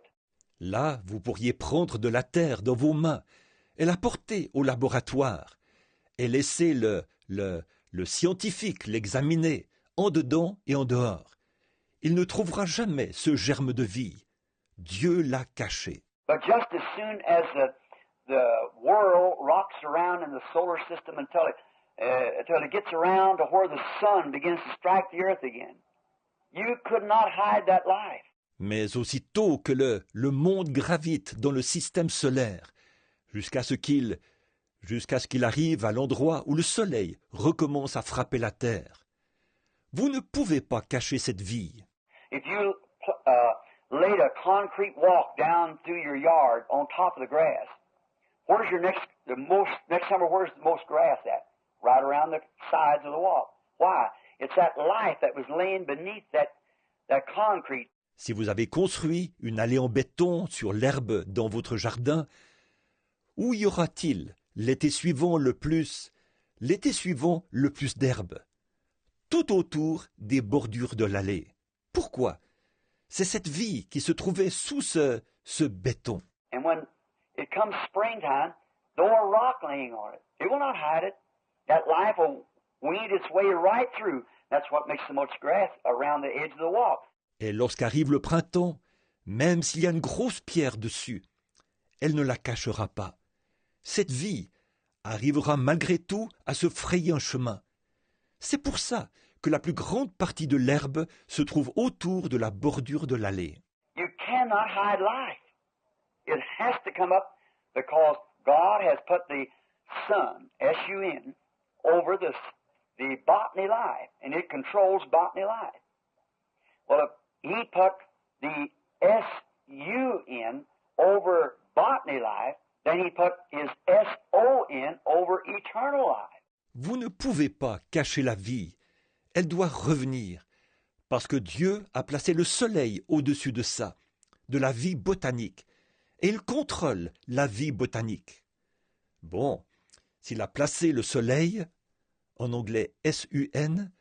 Là, vous pourriez prendre de la terre dans vos mains et la porter au laboratoire et laisser le scientifique l'examiner en dedans et en dehors. Il ne trouvera jamais ce germe de vie. Dieu l'a caché. But just as soon as the world rocks around in the solar system until it gets around to where the sun begins to strike the earth again, you could not hide that life. Mais aussitôt que le monde gravite dans le système solaire, jusqu'à ce qu'il arrive à l'endroit où le soleil recommence à frapper la terre, vous ne pouvez pas cacher cette vie. If you laid a concrete walk down through your yard on top of the grass, where's next summer, where's the most grass at? Right around the sides of the walk. Why? It's that life that was laying beneath that concrete. Si vous avez construit une allée en béton sur l'herbe dans votre jardin, où y aura-t-il l'été suivant le plus d'herbe? Tout autour des bordures de l'allée. Pourquoi? C'est cette vie qui se trouvait sous ce béton. And when it comes springtime, though a rock laying on it, it will not hide it. That life will weed its way right through. That's what makes so much grass around the edge of the walk. Et lorsqu'arrive le printemps, même s'il y a une grosse pierre dessus, elle ne la cachera pas. Cette vie arrivera malgré tout à se frayer un chemin. C'est pour ça que la plus grande partie de l'herbe se trouve autour de la bordure de l'allée. You cannot hide life. It has to come up because God has put the sun, S-U-N, over the botany life, and it controls botany life. Well, if He put the S-U-N over botany life, then He put His S-O-N over eternal life. Vous ne pouvez pas cacher la vie. Elle doit revenir, parce que Dieu a placé le soleil au-dessus de ça, de la vie botanique, et il contrôle la vie botanique. Bon, s'il a placé le soleil, en anglais S-U-N,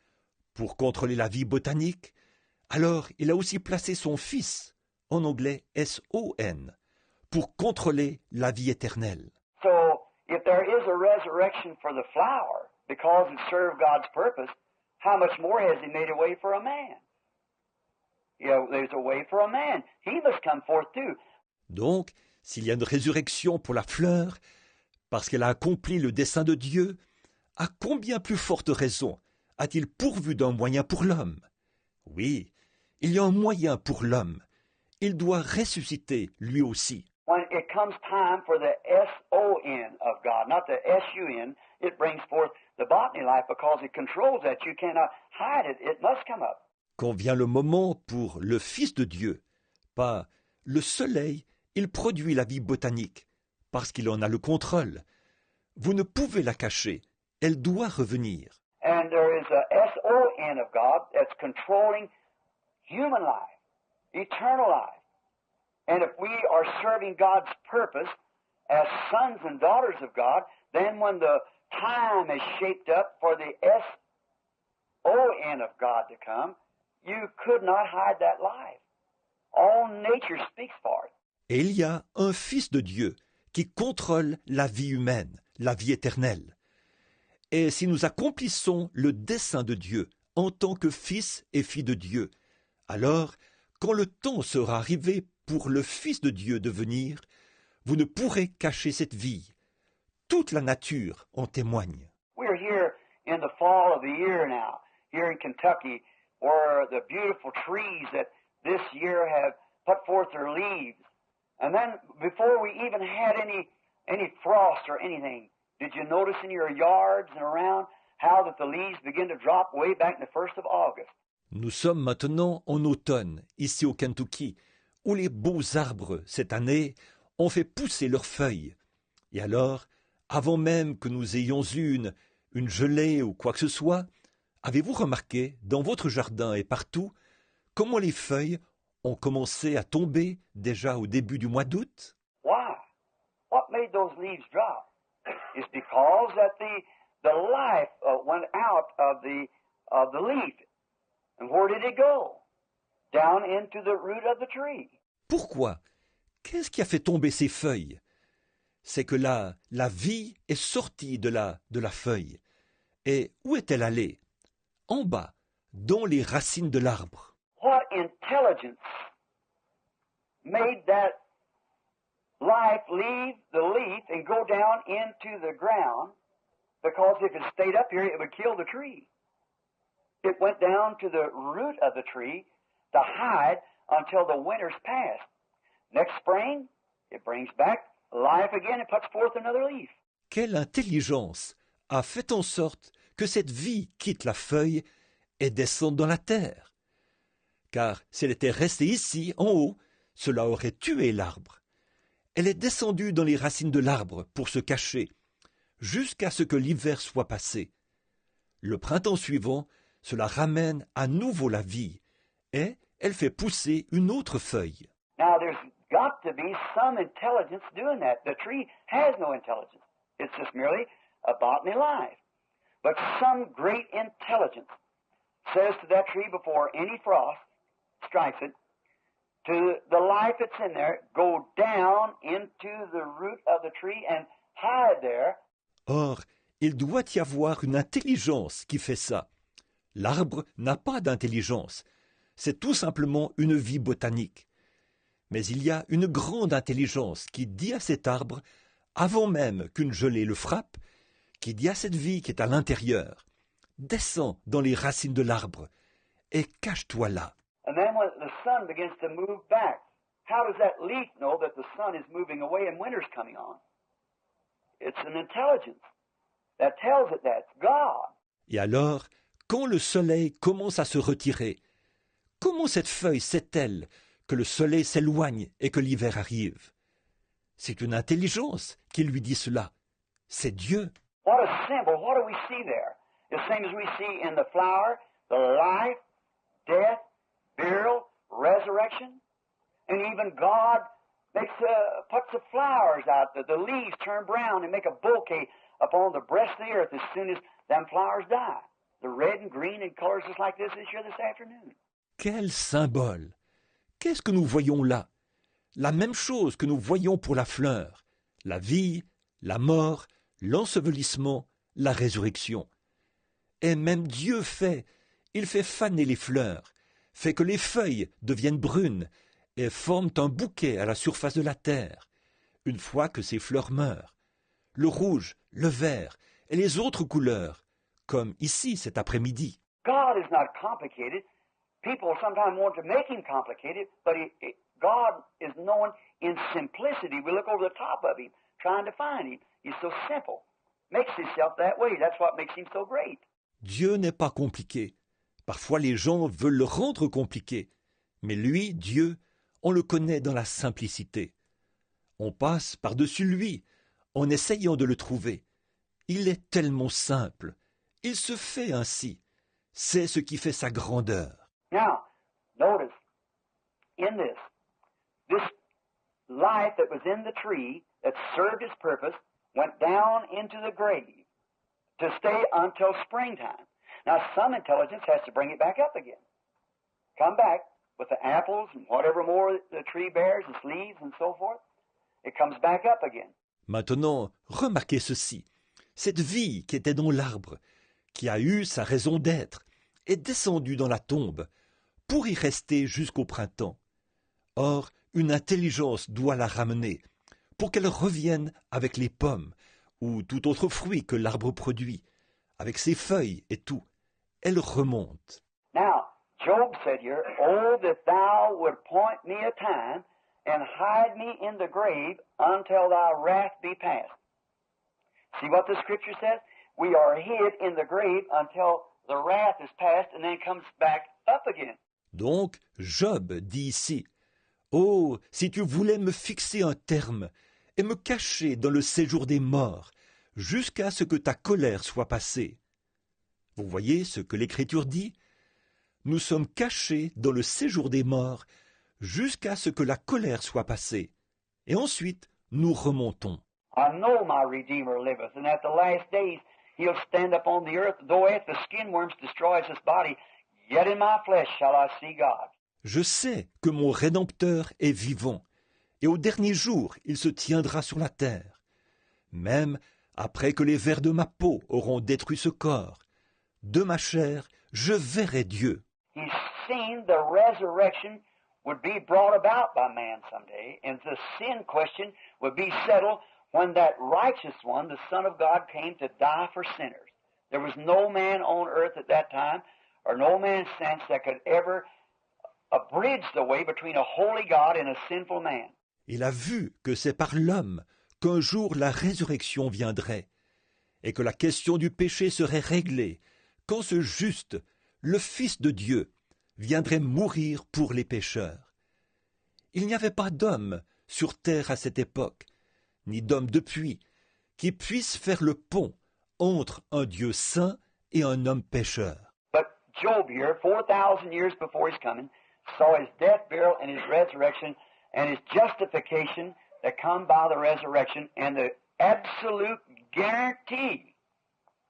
pour contrôler la vie botanique, alors il a aussi placé son Fils, en anglais S-O-N, pour contrôler la vie éternelle. So, if there is a resurrection for the flower, because it served God's purpose, how much more has He made a way for a man? You know, there's a way for a man. He must come forth too. Donc, s'il y a une résurrection pour la fleur, parce qu'elle a accompli le dessein de Dieu, à combien plus forte raison a-t-il pourvu d'un moyen pour l'homme? Oui, il y a un moyen pour l'homme. Il doit ressusciter lui aussi. When it comes time for the S-O-N of God, not the S-U-N, it brings forth the botany life because it controls that. You cannot hide it. It must come up. Quand vient le moment pour le Fils de Dieu, pas le soleil, il produit la vie botanique, parce qu'il en a le contrôle. Vous ne pouvez la cacher, elle doit revenir. And there is a S-O-N of God that's controlling human life, eternal life. And if we are serving God's purpose as sons and daughters of God, then when the time is shaped up for the S-O-N of God to come, you could not hide that life. All nature speaks for it. Et il y a un Fils de Dieu qui contrôle la vie humaine, la vie éternelle. Et si nous accomplissons le dessein de Dieu en tant que fils et filles de Dieu, alors, quand le temps sera arrivé pour le Fils de Dieu de venir, vous ne pourrez cacher cette vie. Toute la nature en témoigne. We're here in the fall of the year now, here in Kentucky, where the beautiful trees that this year have put forth their leaves. And then before we even had any frost or anything, did you notice in your yards and around how that the leaves begin to drop way back in the 1st of August? Nous sommes maintenant en automne, ici au Kentucky, où les beaux arbres, cette année, ont fait pousser leurs feuilles. Et alors, avant même que nous ayons eu une gelée ou quoi que ce soit, avez-vous remarqué, dans votre jardin et partout, comment les feuilles ont commencé à tomber déjà au début du mois d'août? Why? What made those leaves drop? It's because that the life went out of the leaf. And where did it go? Down into the root of the tree. Pourquoi? Qu'est-ce qui a fait tomber ces feuilles? C'est que la vie est sortie de la feuille. Et où est-elle allée? En bas, dans les racines de l'arbre. What intelligence made that life leave the leaf and go down into the ground? Because if it stayed up here, it would kill the tree. It went down to the root of the tree to hide until the winter's passed. Next spring, it brings back life again and puts forth another leaf. Quelle intelligence a fait en sorte que cette vie quitte la feuille et descende dans la terre? Car si elle était restée ici, en haut, cela aurait tué l'arbre. Elle est descendue dans les racines de l'arbre pour se cacher, jusqu'à ce que l'hiver soit passé. Le printemps suivant, cela ramène à nouveau la vie, et elle fait pousser une autre feuille. Now there's got to be some intelligence doing that. The tree has no intelligence. It's just merely a botany life. But some great intelligence says to that tree before any frost strikes it, to the life that's in there, go down into the root of the tree and hide there. Or, il doit y avoir une intelligence qui fait ça. L'arbre n'a pas d'intelligence. C'est tout simplement une vie botanique. Mais il y a une grande intelligence qui dit à cet arbre, avant même qu'une gelée le frappe, qui dit à cette vie qui est à l'intérieur, descends dans les racines de l'arbre et cache-toi là. And then when the sun begins to move back, how does that leaf know that the sun is moving away and winter's coming on? It's an intelligence that tells it that. It's God. Et alors, quand le soleil commence à se retirer, comment cette feuille sait-elle que le soleil s'éloigne et que l'hiver arrive? C'est une intelligence qui lui dit cela. C'est Dieu. What a symbol. What do we see there? The same as we see in the flower, the life, death, burial, resurrection. And even God puts the flowers out, the leaves turn brown and make a bouquet upon the breast of the earth as soon as them flowers die. The red and green and colors just like this here this afternoon. Quel symbole! Qu'est-ce que nous voyons là? La même chose que nous voyons pour la fleur, la vie, la mort, l'ensevelissement, la résurrection. Et même Dieu il fait faner les fleurs, fait que les feuilles deviennent brunes et forment un bouquet à la surface de la terre, une fois que ces fleurs meurent. Le rouge, le vert et les autres couleurs, comme ici cet après-midi. God is not complicated. People sometimes want to make him complicated, but God is known in simplicity. We look over the top of him, trying to find him. He's so simple. Makes himself that way. That's what makes him so great. Dieu n'est pas compliqué. Parfois les gens veulent le rendre compliqué. Mais lui, Dieu, on le connaît dans la simplicité. On passe par-dessus lui en essayant de le trouver. Il est tellement simple. Il se fait ainsi. C'est ce qui fait sa grandeur. Now, notice, in this life that was in the tree that served its purpose went down into the grave to stay until springtime. Now, some intelligence has to bring it back up again. Come back with the apples and whatever more the tree bears, its leaves and so forth. It comes back up again. Maintenant, remarquez ceci. Cette vie qui était dans l'arbre, qui a eu sa raison d'être, est descendue dans la tombe pour y rester jusqu'au printemps. Or, une intelligence doit la ramener pour qu'elle revienne avec les pommes ou tout autre fruit que l'arbre produit, avec ses feuilles et tout. Elle remonte. Now, Job said here, "Oh, that thou would point me a time and hide me in the grave until thy wrath be past." See what the scripture says? We are hid in the grave until the wrath is past and then it comes back up again. Donc, Job dit ici, « Oh, si tu voulais me fixer un terme et me cacher dans le séjour des morts, jusqu'à ce que ta colère soit passée. » Vous voyez ce que l'Écriture dit? Nous sommes cachés dans le séjour des morts jusqu'à ce que la colère soit passée. Et ensuite, nous remontons. I know my Redeemer liveth, and at the last days he'll stand upon the earth, though if the skin worms destroys his body, yet in my flesh shall I see God. Je sais que mon Rédempteur est vivant, et au dernier jour il se tiendra sur la terre. Même après que les vers de ma peau auront détruit ce corps, de ma chair, je verrai Dieu. He's seen the resurrection would be brought about by man someday, and the sin question would be settled when that righteous one, the Son of God, came to die for sinners. There was no man on earth at that time, or no man since, that could ever bridge the way between a holy God and a sinful man. Il a vu que c'est par l'homme qu'un jour la résurrection viendrait, et que la question du péché serait réglée, quand ce juste, le Fils de Dieu, viendrait mourir pour les pécheurs. Il n'y avait pas d'homme sur terre à cette époque, ni d'homme depuis, qui puisse faire le pont entre un Dieu saint et un homme pécheur. But Job here, 4,000 years before his coming, saw his death, burial, and his resurrection, and his justification that come by the resurrection, and the absolute guarantee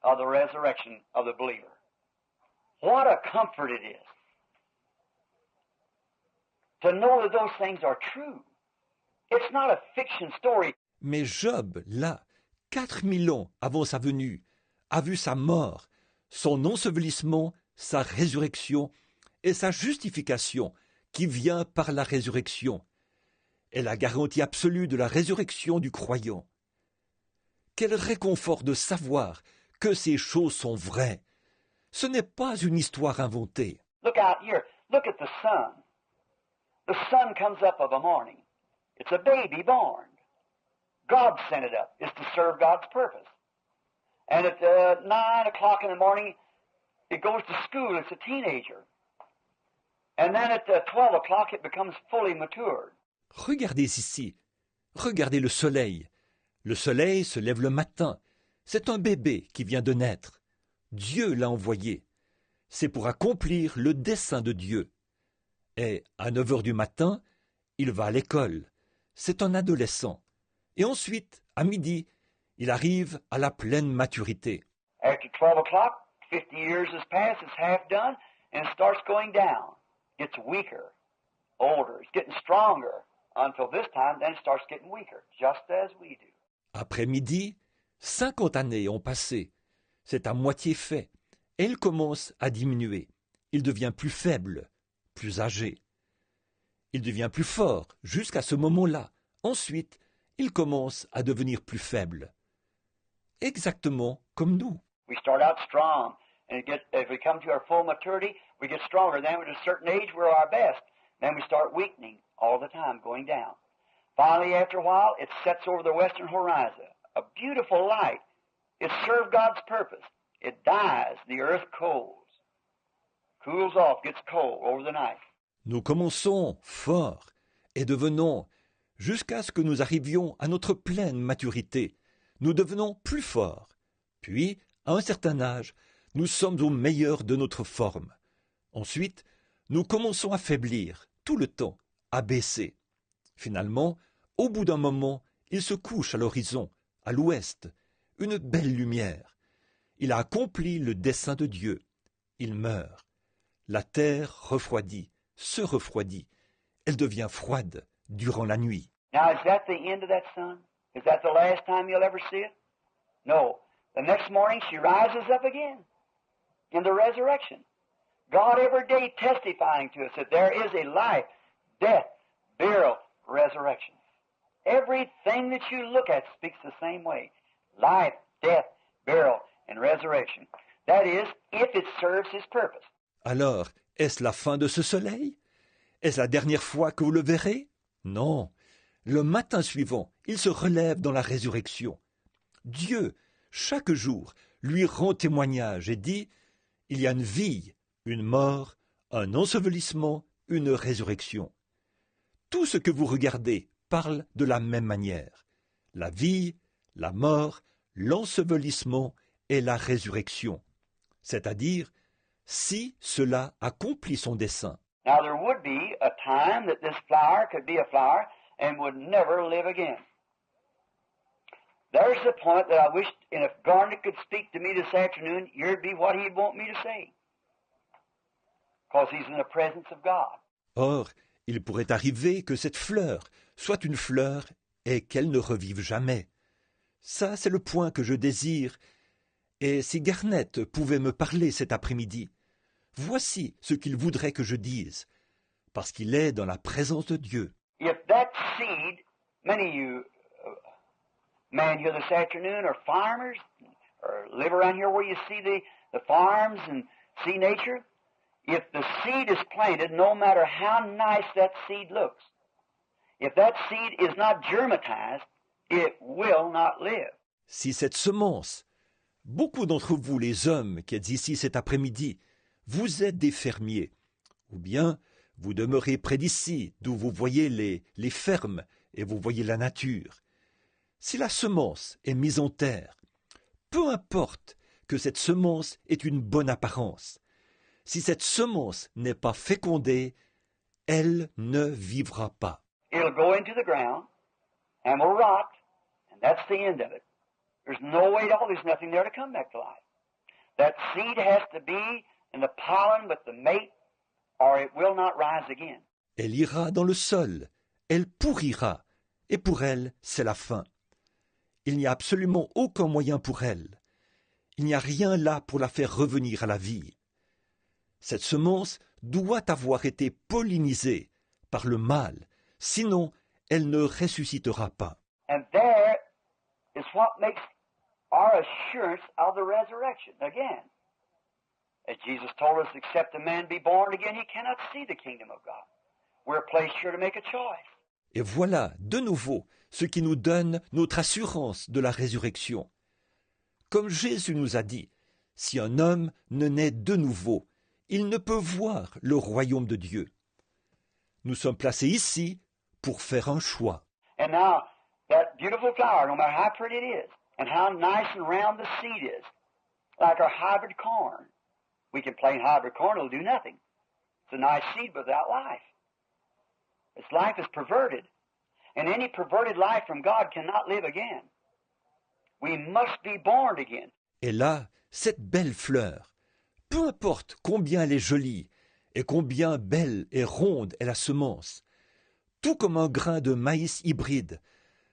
of the resurrection of the believer. What a comfort it is to know that those things are true. It's not a fiction story. Mais Job, là, 4000 ans avant sa venue, a vu sa mort, son ensevelissement, sa résurrection et sa justification qui vient par la résurrection, et la garantie absolue de la résurrection du croyant. Quel réconfort de savoir que ces choses sont vraies, Ce n'est pas une histoire inventée. Look out here. Look at the sun. The sun comes up of a morning. It's a baby born. God sent it up. It's to serve God's purpose. And at 9 o'clock in the morning, it goes to school. It's a teenager. And then at 12 o'clock, it becomes fully matured. Regardez ici. Regardez le soleil. Le soleil se lève le matin. C'est un bébé qui vient de naître. Dieu l'a envoyé. C'est pour accomplir le dessein de Dieu. Et à 9 heures du matin, il va à l'école. C'est un adolescent. Et ensuite, à midi, il arrive à la pleine maturité. After 12 o'clock, 50 years has passed, it's half done, and it starts going down. Gets weaker, older, it's getting stronger, until this time, then it starts getting weaker, just as we do. Après midi, 50 années ont passé. C'est à moitié fait. Et il commence à diminuer. Il devient plus faible, plus âgé. Il devient plus fort jusqu'à ce moment-là. Ensuite, il commence à devenir plus faible. Exactement comme nous. We start out strong, and as we come to our full maturity, we get stronger. Then at a certain age, we're our best. Then we start weakening all the time, going down. Finally, after a while, it sets over the western horizon. A beautiful light. It served God's purpose. It dies. The earth cools off, gets cold over the night. Nous commençons forts et devenons, jusqu'à ce que nous arrivions à notre pleine maturité, nous devenons plus forts. Puis, à un certain âge, nous sommes au meilleur de notre forme. Ensuite, nous commençons à faiblir, tout le temps, à baisser. Finalement, au bout d'un moment, il se couche à l'horizon, à l'ouest, une belle lumière. Il a accompli le dessein de Dieu. Il meurt. La terre refroidit, se refroidit. Elle devient froide durant la nuit. Now, is that the end of that sun? Is that the last time you'll ever see it? No. The next morning she rises up again in the resurrection. God every day testifying to us that there is a life, death, burial, resurrection. Everything that you look at speaks the same way. Life, death, burial, and resurrection. That is, if it serves His purpose. Alors, est-ce la fin de ce soleil? Est-ce la dernière fois que vous le verrez? Non. Le matin suivant, il se relève dans la résurrection. Dieu, chaque jour, lui rend témoignage et dit « Il y a une vie, une mort, un ensevelissement, une résurrection. » Tout ce que vous regardez parle de la même manière. La vie, la mort, l'ensevelissement et la résurrection. C'est-à-dire, si cela accomplit son dessein. Now there would be a time that this flower could be a flower and would never live again. There's the point that I wish, and if Garnet could speak to me this afternoon, here'd be what he'd want me to say. Because he's in the presence of God. Or, il pourrait arriver que cette fleur soit une fleur et qu'elle ne revive jamais. Ça, c'est le point que je désire. Et si Garnet pouvait me parler cet après-midi, voici ce qu'il voudrait que je dise, parce qu'il est dans la présence de Dieu. If that seed, many of you men here this afternoon are farmers, or live around here where you see the farms and see nature, if the seed is planted, no matter how nice that seed looks, if that seed is not germatized, it will not live. Si cette semence, beaucoup d'entre vous les hommes qui êtes ici cet après-midi, vous êtes des fermiers, ou bien vous demeurez près d'ici, d'où vous voyez les fermes et vous voyez la nature. Si la semence est mise en terre, peu importe que cette semence ait une bonne apparence, si cette semence n'est pas fécondée, elle ne vivra pas. It'll go into the ground and will rot, and that's the end of it. There's no way at all, there's nothing there to come back to life. That seed has to be in the pollen with the mate, or it will not rise again. Elle ira dans le sol, elle pourrira, et pour elle, c'est la fin. Il n'y a absolument aucun moyen pour elle. Il n'y a rien là pour la faire revenir à la vie. Cette semence doit avoir été pollinisée par le mâle, sinon elle ne ressuscitera pas. And there is what makes our assurance of the resurrection. Again, As Jesus told us, except a man be born again, he cannot see the kingdom of God. We're placed here to make a choice. Et voilà, de nouveau, ce qui nous donne notre assurance de la résurrection. Comme Jésus nous a dit, si un homme ne naît de nouveau, il ne peut voir le royaume de Dieu. Nous sommes placés ici pour faire un choix. And now, that beautiful flower, no matter how pretty it is, and how nice and round the seed is, like our hybrid corn. We can plain hybrid corn, it'll do nothing. It's a nice seed without life. Its life is perverted. And any perverted life from God cannot live again. We must be born again. Et là, cette belle fleur, peu importe combien elle est jolie et combien belle et ronde est la semence, tout comme un grain de maïs hybride,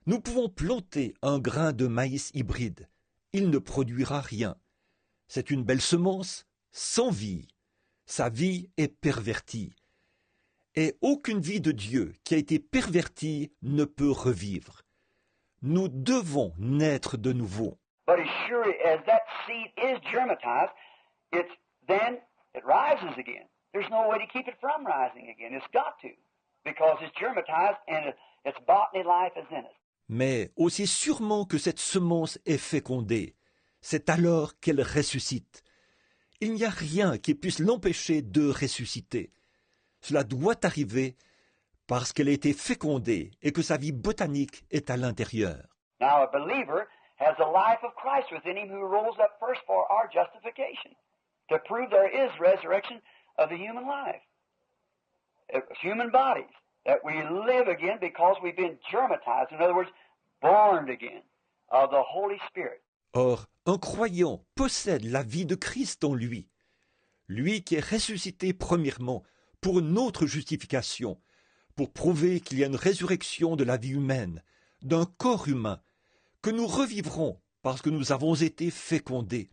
nous pouvons planter un grain de maïs hybride. Il ne produira rien. C'est une belle semence sans vie. Sa vie est pervertie. Et aucune vie de Dieu qui a été pervertie ne peut revivre. Nous devons naître de nouveau. But as sure as that seed is germatized, then it rises again. There's no way to keep it from rising again. It's got to, because it's germatized and its botany life is in it. Mais aussi sûrement que cette semence est fécondée, c'est alors qu'elle ressuscite. Il n'y a rien qui puisse l'empêcher de ressusciter. Cela doit arriver parce qu'elle a été fécondée et que sa vie botanique est à l'intérieur. Now a believer has the life of Christ within him who rose up first for our justification, to prove there is resurrection of the human life, human bodies, that we live again because we've been germatized, in other words, born again of the Holy Spirit. Or, un croyant possède la vie de Christ en lui, lui qui est ressuscité premièrement pour notre justification, pour prouver qu'il y a une résurrection de la vie humaine, d'un corps humain, que nous revivrons parce que nous avons été fécondés.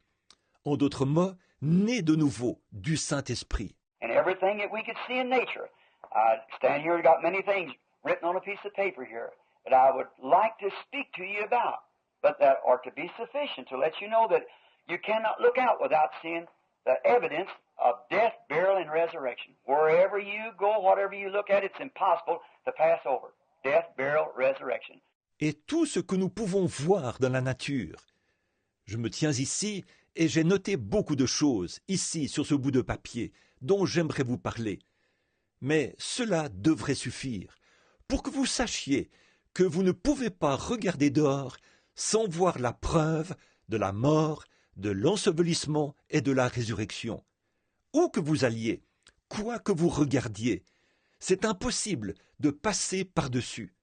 En d'autres mots, nés de nouveau du Saint-Esprit. And everything that we could see in nature. I stand here and got many things written on a piece of paper here that I would like to speak to you about, but that are to be sufficient to let you know that you cannot look out without seeing the evidence of death, burial, and resurrection. Wherever you go, whatever you look at, it's impossible to pass over. Death, burial, resurrection. Et tout ce que nous pouvons voir dans la nature. Je me tiens ici et j'ai noté beaucoup de choses, ici, sur ce bout de papier, dont j'aimerais vous parler. Mais cela devrait suffire pour que vous sachiez que vous ne pouvez pas regarder dehors sans voir la preuve de la mort, de l'ensevelissement et de la résurrection. Où que vous alliez, quoi que vous regardiez, c'est impossible de passer par-dessus.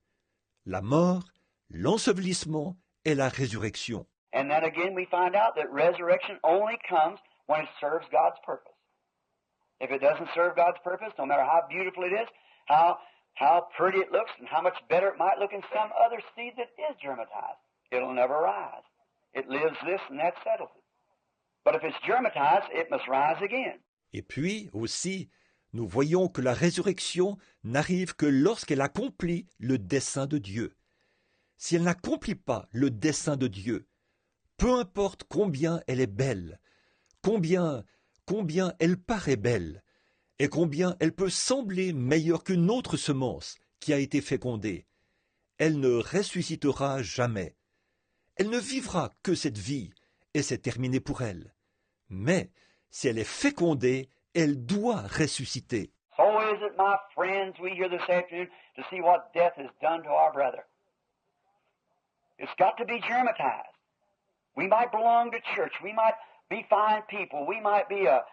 La mort, l'ensevelissement et la résurrection. And then again we find out that resurrection only comes when it serves God's purpose. If it doesn't serve God's purpose, no matter how beautiful it is, how pretty it looks, and how much better it might look in some other seed that is germatized, it'll never rise. It lives this and that settles it. But if it's germatized, it must rise again. Et puis, aussi, nous voyons que la résurrection n'arrive que lorsqu'elle accomplit le dessein de Dieu. Si elle n'accomplit pas le dessein de Dieu, peu importe combien elle est belle, combien elle paraît belle, et combien elle peut sembler meilleure qu'une autre semence qui a été fécondée, elle ne ressuscitera jamais. Elle ne vivra que cette vie, et c'est terminé pour elle. Mais, si elle est fécondée, elle doit ressusciter. So is it, my friends, we here this afternoon to see what death has done to our brother. It's got to be germatized. We might belong to church. We might be fine people. We might be a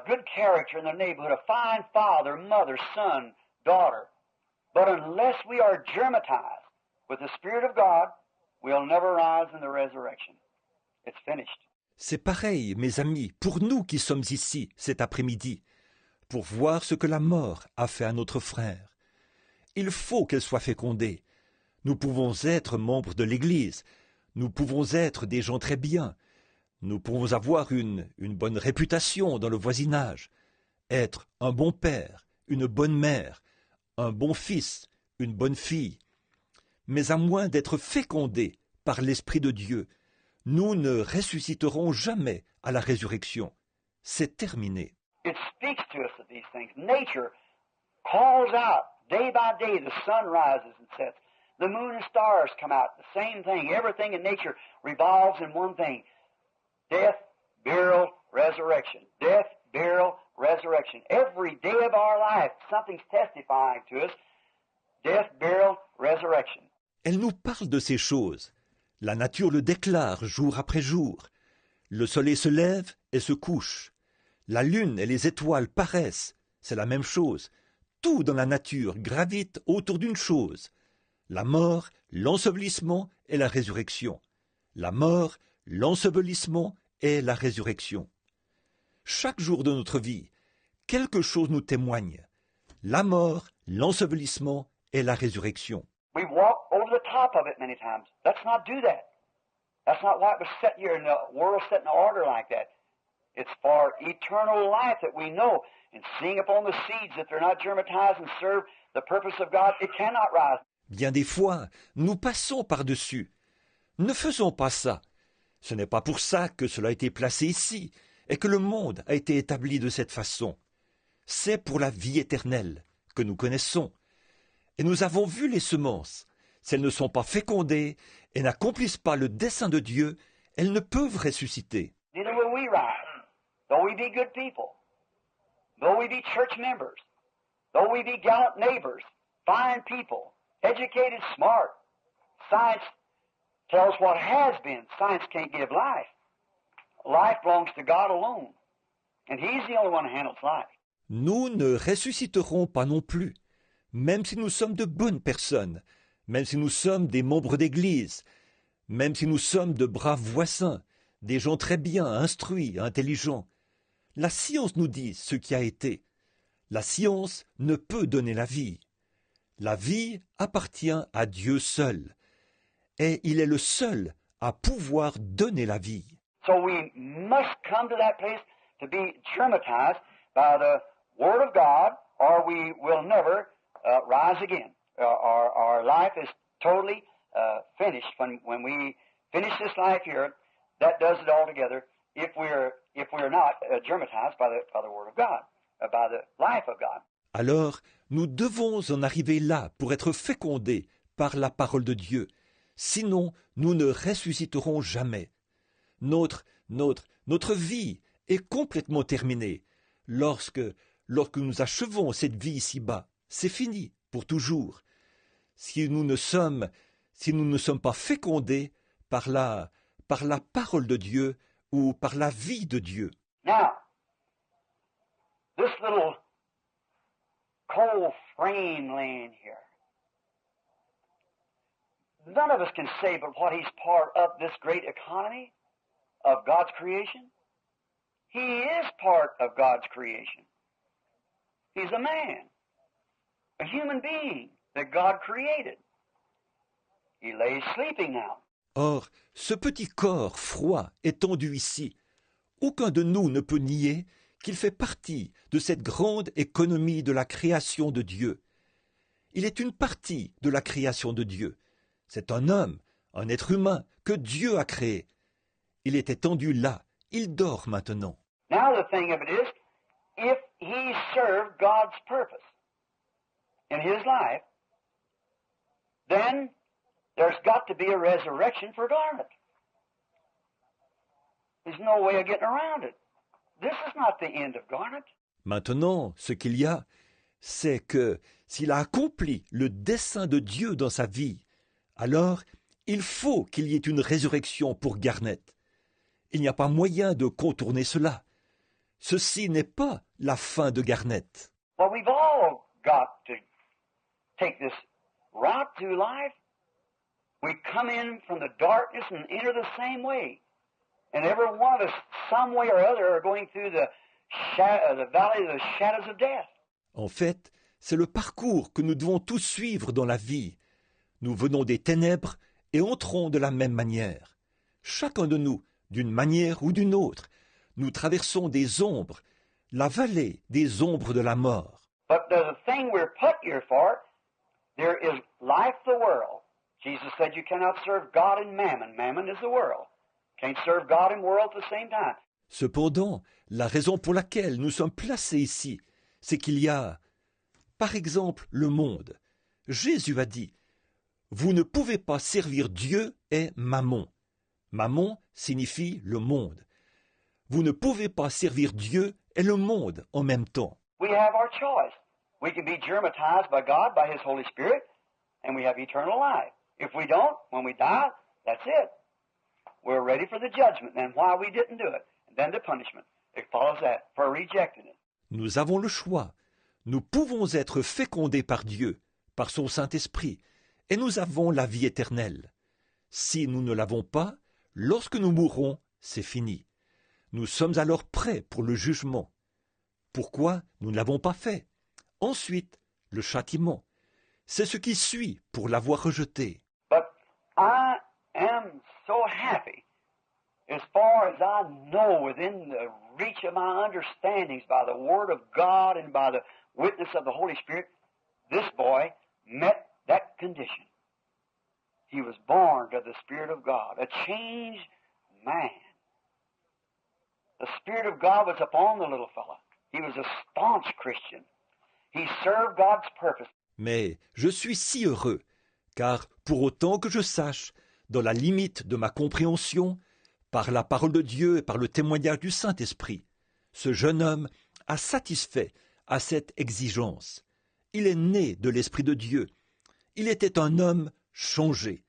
good character in the neighborhood, a fine father, mother, son, daughter. But unless we are germatized with the Spirit of God, we'll never rise in the resurrection. It's finished. C'est pareil, mes amis, pour nous qui sommes ici cet après-midi, pour voir ce que la mort a fait à notre frère. Il faut qu'elle soit fécondée. Nous pouvons être membres de l'Église, nous pouvons être des gens très bien, nous pouvons avoir une bonne réputation dans le voisinage, être un bon père, une bonne mère, un bon fils, une bonne fille. Mais à moins d'être fécondés par l'Esprit de Dieu, nous ne ressusciterons jamais à la résurrection. c'est terminé. It speaks to us of these things. Nature calls out day by day. The sun rises and sets. The moon and stars come out. The same thing. Everything in nature revolves in one thing. Death, burial, resurrection. Death, burial, resurrection. Every day of our life, something's testifying to us. Death, burial, resurrection. Elle nous parle de ces choses. La nature le déclare jour après jour. Le soleil se lève et se couche. La lune et les étoiles paraissent. C'est la même chose. Tout dans la nature gravite autour d'une chose. La mort, l'ensevelissement et la résurrection. La mort, l'ensevelissement et la résurrection. Chaque jour de notre vie, quelque chose nous témoigne. La mort, l'ensevelissement et la résurrection. We walk over the top of it many times. Let's not do that. That's not why it was set here and the world set in order like that. It's for eternal life that we know. And seeing upon the seeds that they're not germatized and serve the purpose of God, it cannot rise. Bien des fois, nous passons par-dessus. Ne faisons pas ça. Ce n'est pas pour ça que cela a été placé ici et que le monde a été établi de cette façon. C'est pour la vie éternelle que nous connaissons. Et nous avons vu les semences. Si elles ne sont pas fécondées et n'accomplissent pas le dessein de Dieu, elles ne peuvent ressusciter. Neither will we rise, though we be good people, though we be church members, though we be gallant neighbors, fine people, educated, smart. Science tells what has been. Science can't give life. Life belongs to God alone, and He's the only one who handles life. Nous ne ressusciterons pas non plus, même si nous sommes de bonnes personnes, même si nous sommes des membres d'Église, même si nous sommes de braves voisins, des gens très bien instruits, intelligents. La science nous dit ce qui a été. La science ne peut donner la vie. La vie appartient à Dieu seul, et il est le seul à pouvoir donner la vie. So we must come to that place to be traumatized by the Word of God, or we will never rise again. Our life is totally finished. When we finish this life here, that does it altogether. If we're not germatized by the Word of God, by the life of God. Alors, nous devons en arriver là pour être fécondés par la parole de Dieu. Sinon, nous ne ressusciterons jamais. Notre vie est complètement terminée. Lorsque nous achevons cette vie ici-bas, c'est fini pour toujours. Si nous ne sommes pas fécondés par la parole de Dieu ou par la vie de Dieu. Now, this little cold frame laying here. None of us can say but what he's part of this great economy of God's creation. He is part of God's creation. He's a man, a human being that God created. He lays sleeping now. Or, ce petit corps froid étendu ici, aucun de nous ne peut nier qu'il fait partie de cette grande économie de la création de Dieu. Il est une partie de la création de Dieu. C'est un homme, un être humain que Dieu a créé. Il est étendu là, il dort maintenant. Now the thing of it is, if he served God's purpose in his life, then there's got to be a resurrection for Garnet. There's no way of getting around it. This is not the end of Garnet. Maintenant, ce qu'il y a, c'est que s'il a accompli le dessein de Dieu dans sa vie, alors il faut qu'il y ait une résurrection pour Garnet. Il n'y a pas moyen de contourner cela. Ceci n'est pas la fin de Garnet. Well, we've all got to take this route through life. We come in from the darkness and enter the same way. And every one of us, some way or other, are going through the valley of the shadows of death. En fait, c'est le parcours que nous devons tous suivre dans la vie. Nous venons des ténèbres et entrons de la même manière. Chacun de nous, d'une manière ou d'une autre, nous traversons des ombres, la vallée des ombres de la mort. But the thing we're put here for, there is life, the world. Jesus said you cannot serve God and mammon. Mammon is the world. Can't serve God and world at the same time. Cependant, la raison pour laquelle nous sommes placés ici, c'est qu'il y a, par exemple, le monde. Jésus a dit, « Vous ne pouvez pas servir Dieu et Mammon. » Mammon signifie le monde. Vous ne pouvez pas servir Dieu et le monde en même temps. We have our choice. We can be germatized by God, by His Holy Spirit, and we have eternal life. If we don't, when we die, that's it. We're ready for the judgment, and why we didn't do it, and then the punishment. It follows that, for rejecting it. Nous avons le choix. Nous pouvons être fécondés par Dieu, par son Saint-Esprit, et nous avons la vie éternelle. Si nous ne l'avons pas, lorsque nous mourrons, c'est fini. Nous sommes alors prêts pour le jugement. Pourquoi nous ne l'avons pas fait? Ensuite, le châtiment. C'est ce qui suit pour l'avoir rejeté. But I am so happy, as far as I know, within the reach of my understandings, by the Word of God and by the witness of the Holy Spirit, this boy met that condition. He was born of the Spirit of God, a changed man. The Spirit of God was upon the little fella. He was a staunch Christian. He served God's purpose. Mais je suis si heureux, car pour autant que je sache, dans la limite de ma compréhension, par la parole de Dieu et par le témoignage du Saint-Esprit, ce jeune homme a satisfait à cette exigence. Il est né de l'Esprit de Dieu. Il était un homme changé.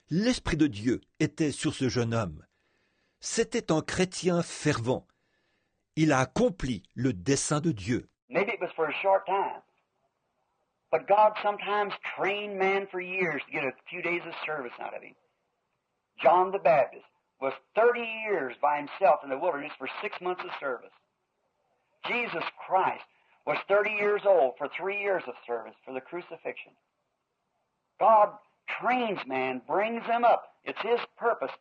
L'Esprit de Dieu était sur ce jeune homme. C'était un chrétien fervent. Il a accompli le dessein de Dieu. Maybe it was for a short time. But God sometimes trained man for years to get a few days of service out of him. John the Baptist was 30 years by himself in the wilderness for 6 months of service. Jesus Christ was 30 years old for 3 years of service for the crucifixion. God trains man, brings him up. It's His purpose.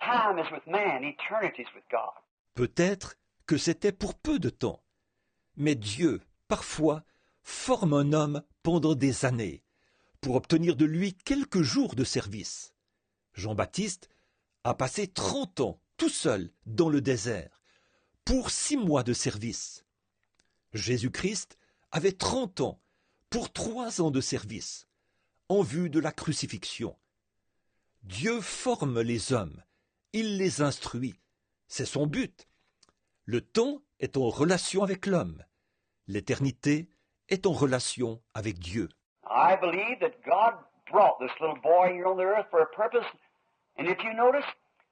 Time is with man, eternity is with God. Peut-être que c'était pour peu de temps. Mais Dieu, parfois, forme un homme pendant des années pour obtenir de lui quelques jours de service. Jean-Baptiste a passé 30 ans tout seul dans le désert pour 6 mois de service. Jésus-Christ avait 30 ans pour 3 ans de service en vue de la crucifixion. Dieu forme les hommes, il les instruit. C'est son but. Le temps est en relation avec l'homme. L'éternité est en relation avec Dieu. I believe that God brought this little boy here on the earth for a purpose. And if you notice,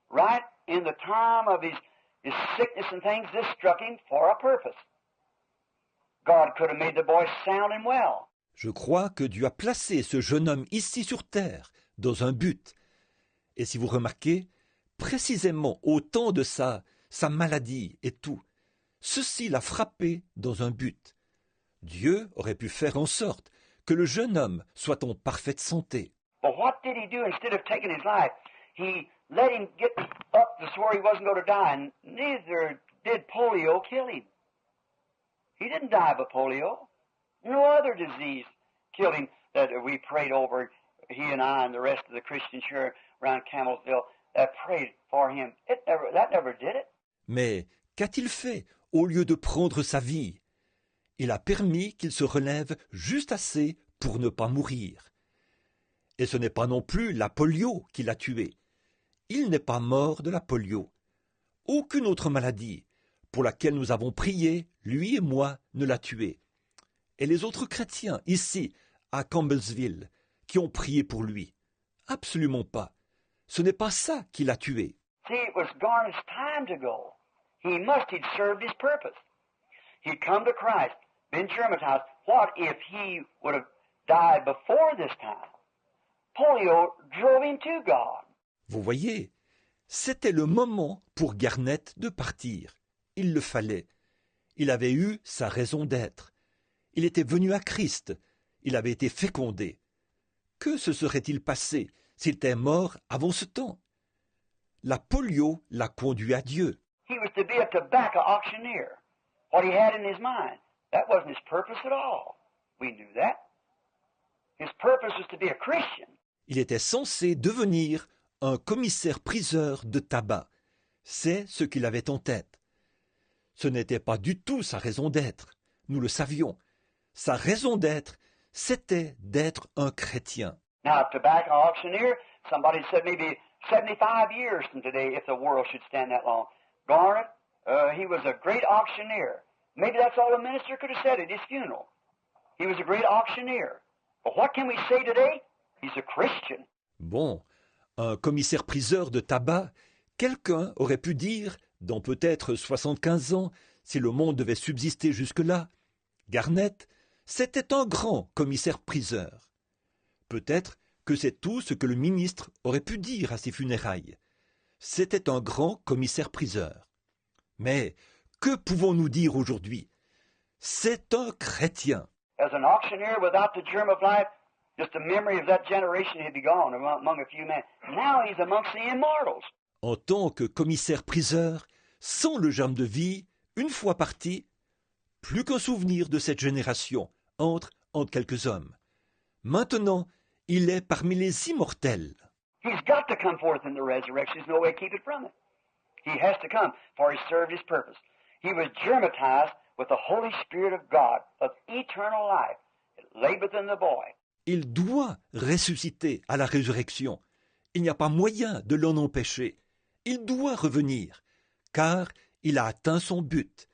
right in the time of his sickness and things, this struck him for a purpose. God could have made the boy sound and well. Je crois que Dieu a placé ce jeune homme ici sur terre dans un but. Et si vous remarquez, précisément au temps de sa maladie et tout, ceci l'a frappé dans un but. Dieu aurait pu faire en sorte que le jeune homme soit en parfaite santé. But what did he do instead of taking his life? He let him get up to where he wasn't going to die, and neither did polio kill him. He didn't die of polio. No other disease killed him that we prayed over, he and I and the rest of the Christians here around Campbellsville that prayed for him. That never did it. Mais qu'a-t-il fait au lieu de prendre sa vie? Il a permis qu'il se relève juste assez pour ne pas mourir. Et ce n'est pas non plus la polio qui l'a tué. Il n'est pas mort de la polio. Aucune autre maladie pour laquelle nous avons prié, lui et moi, ne l'a tué. Et les autres chrétiens ici, à Campbellsville, qui ont prié pour lui. Absolument pas. Ce n'est pas ça qui l'a tué. See, it was Garnet's time to go. He'd served his purpose. He'd come to Christ, been germatized. What if he would have died before this time? Polio drove him to God. Vous voyez, c'était le moment pour Garnett de partir. Il le fallait. Il avait eu sa raison d'être. Il était venu à Christ. Il avait été fécondé. Que se serait-il passé s'il était mort avant ce temps? La polio l'a conduit à Dieu. He was to be a tobacco auctioneer. What he had in his mind, that wasn't his purpose at all. We knew that. His purpose was to be a Christian. Il était censé devenir un commissaire-priseur de tabac. C'est ce qu'il avait en tête. Ce n'était pas du tout sa raison d'être. Nous le savions. Sa raison d'être, c'était d'être un chrétien. Now, tobacco auctioneer, somebody said maybe 75 years from today if the world should stand that long. Garnet, he was a great auctioneer. Maybe that's all the minister could have said at his funeral. He was a great auctioneer. But what can we say today? He's a Christian. Bon, un commissaire-priseur de tabac, quelqu'un aurait pu dire, dans peut-être 75 ans, si le monde devait subsister jusque-là, Garnett, c'était un grand commissaire-priseur. Peut-être que c'est tout ce que le ministre aurait pu dire à ses funérailles. C'était un grand commissaire-priseur. Mais que pouvons-nous dire aujourd'hui? C'est un chrétien. As an auctioneer without the germ of life, just the memory of that generation had be gone among a few men. Now he's amongst the immortals. En tant que commissaire-priseur, sans le germe de vie, une fois parti, plus qu'un souvenir de cette génération entre quelques hommes. Maintenant, il est parmi les immortels. He's got to come forth in the resurrection. There's no way to keep it from it. He has to come, for he served his purpose. He was germatized with the Holy Spirit of God, of eternal life. It lay within the boy. Il doit ressusciter à la résurrection. Il n'y a pas moyen de l'en empêcher. Il doit revenir, car il a atteint son but.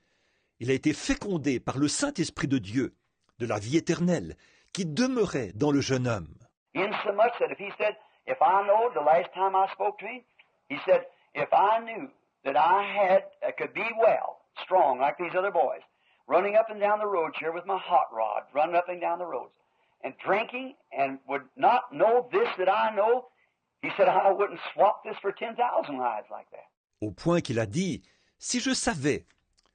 Il a été fécondé par le Saint-Esprit de Dieu, de la vie éternelle, qui demeurait dans le jeune homme. Insomuch that if he said, if I know the last time I spoke to him, he said, if I knew that I could be well, strong like these other boys, running up and down the roads here with my hot rod, running up and down the roads, and drinking, and would not know this that I know, he said, I wouldn't swap this for 10,000 lives like that. Au point qu'il a dit, si je savais,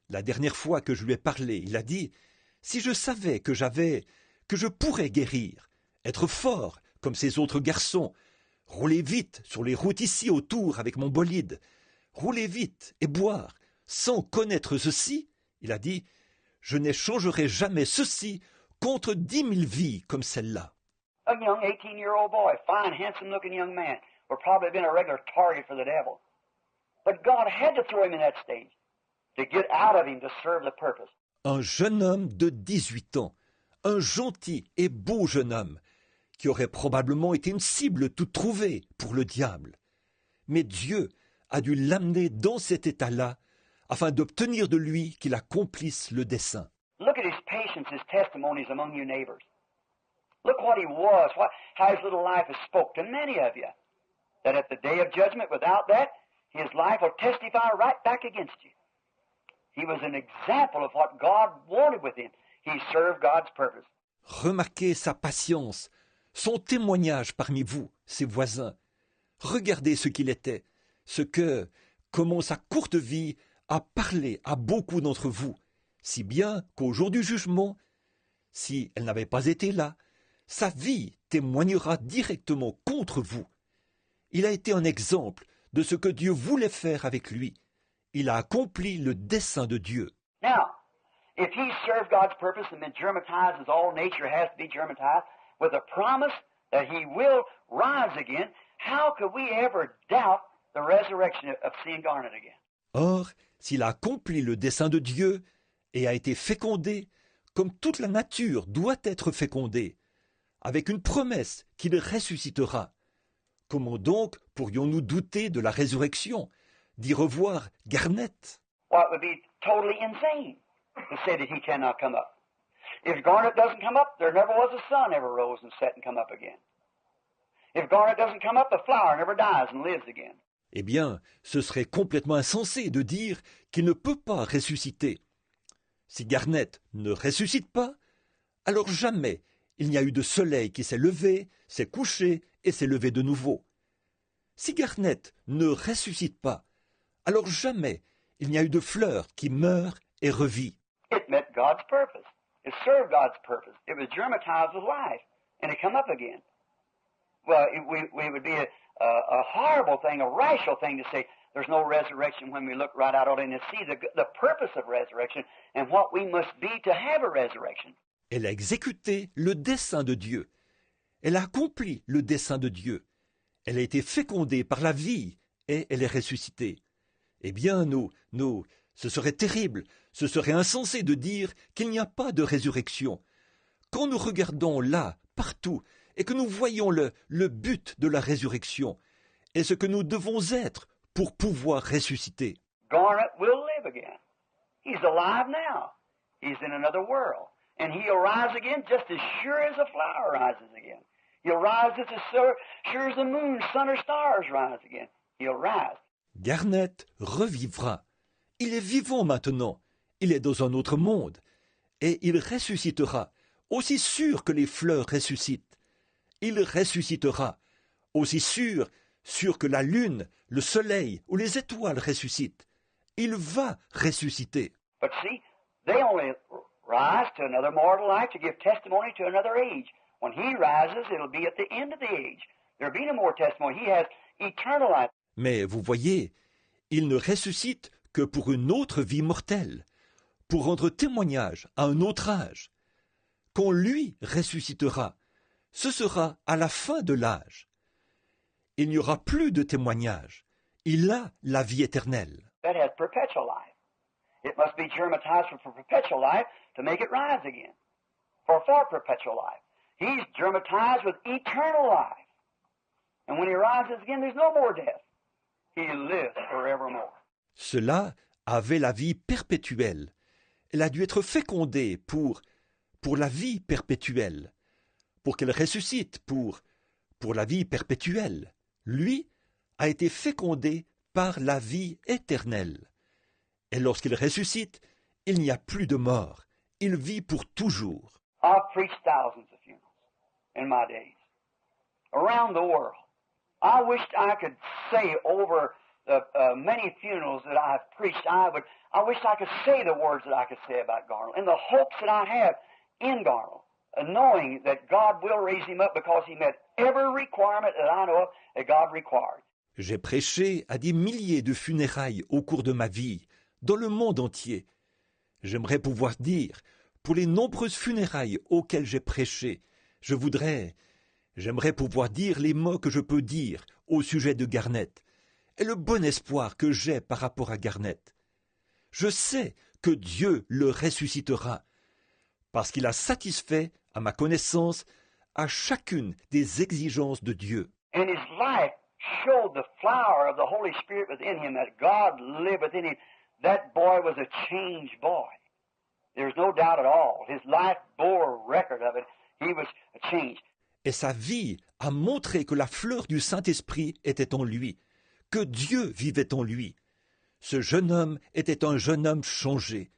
la dernière fois que je lui ai parlé, il a dit, si je savais que je pourrais guérir, être fort comme ces autres garçons, rouler vite sur les routes ici autour avec mon bolide, rouler vite et boire, sans connaître ceci, il a dit, je n'échangerai jamais ceci contre 10 000 vies comme celle-là. A young 18-year-old boy, fine, handsome-looking young man, would probably have been a regular target for the devil. But God had to throw him in that stage to get out of him to serve the purpose. Un jeune homme de 18 ans, un gentil et beau jeune homme, qui aurait probablement été une cible toute trouvée pour le diable. Mais Dieu a dû l'amener dans cet état-là afin d'obtenir de lui qu'il accomplisse le dessein. Look at his patience, his testimonies among you neighbors. Look what he was, how his little life has spoke to many of you. That at the day of judgment, without that, his life will testify right back against you. He was an example of what God wanted with him. He served God's purpose. Remarquez sa patience, son témoignage parmi vous, ses voisins. Regardez ce qu'il était, comment sa courte vie a parlé à beaucoup d'entre vous, si bien qu'au jour du jugement, si elle n'avait pas été là, sa vie témoignera directement contre vous. Il a été un exemple de ce que Dieu voulait faire avec lui. Il a accompli le dessein de Dieu. Now, if he served God's purpose and been germatized as all nature has to be germatized, with a promise that he will rise again, how could we ever doubt the resurrection of seeing Garnet again? Or, s'il a accompli le dessein de Dieu et a été fécondé, comme toute la nature doit être fécondée, avec une promesse qu'il ressuscitera, comment donc pourrions-nous douter de la résurrection, d'y revoir Garnett? Well, it would be totally insane to say that he cannot come up. If Garnet doesn't come up, there never was a sun ever rose and set and come up again. If Garnet doesn't come up, the flower never dies and lives again. Eh bien, ce serait complètement insensé de dire qu'il ne peut pas ressusciter. Si Garnett ne ressuscite pas, alors jamais il n'y a eu de soleil qui s'est levé, s'est couché et s'est levé de nouveau. Si Garnett ne ressuscite pas, alors jamais il n'y a eu de fleur qui meurt et revit. It met God's purpose. It served God's purpose. It was germatized with life, and it come up again. Well, we would be a horrible thing, a rational thing to say there's no resurrection when we look right out on it and see the purpose of resurrection and what we must be to have a resurrection. Elle a exécuté le dessein de Dieu. Elle a accompli le dessein de Dieu. Elle a été fécondée par la vie et elle est ressuscitée. Eh bien, nous Ce serait terrible, ce serait insensé de dire qu'il n'y a pas de résurrection. Quand nous regardons là, partout, et que nous voyons le but de la résurrection, et ce que nous devons être pour pouvoir ressusciter. Garnet will live again. He's alive now. He's in another world. And he'll rise again just as sure as a flower rises again. He'll rise just as sure as the moon, sun, or stars rise again. He'll rise. Garnet revivra. Il est vivant maintenant. Il est dans un autre monde. Et il ressuscitera, aussi sûr que les fleurs ressuscitent. Il ressuscitera, aussi sûr que la lune, le soleil ou les étoiles ressuscitent. Il va ressusciter. But see, they only rise to another mortal life to give testimony to another age. When he rises, it'll be at the end of the age. There'll be no more testimony. He has eternal life. Mais vous voyez, il ne ressuscite que pour une autre vie mortelle, pour rendre témoignage à un autre âge. Quand lui ressuscitera, ce sera à la fin de l'âge. Il n'y aura plus de témoignage. Il a la vie éternelle. That has perpetual life. It must be germatized for perpetual life to make it rise again. For perpetual life. He's germatized with eternal life. And when he rises again, there's no more death. He lives forevermore. Cela avait la vie perpétuelle. Elle a dû être fécondée pour la vie perpétuelle, pour qu'elle ressuscite pour la vie perpétuelle. Lui a été fécondé par la vie éternelle. Et lorsqu'il ressuscite, il n'y a plus de mort. Il vit pour toujours. I've preached thousands of funerals in my days, around the world. I wished I could say over the many funerals that I've preached, I wished I could say the words that I could say about Garnell, and the hopes that I have in Garnell, knowing that God will raise him up because he met every requirement that I know of that God required. J'ai prêché à des milliers de funérailles au cours de ma vie, dans le monde entier. J'aimerais pouvoir dire, pour les nombreuses funérailles auxquelles j'ai prêché, j'aimerais pouvoir dire les mots que je peux dire au sujet de Garnet, et le bon espoir que j'ai par rapport à Garnet. Je sais que Dieu le ressuscitera, parce qu'il a satisfait, à ma connaissance, à chacune des exigences de Dieu. And his life showed the flower of the Holy Spirit within him, that God lived within him. That boy was a changed boy. There's no doubt at all. His life bore a record of it. He was a changed. Et sa vie a montré que la fleur du Saint-Esprit était en lui, que Dieu vivait en lui. Ce jeune homme était un jeune homme changé.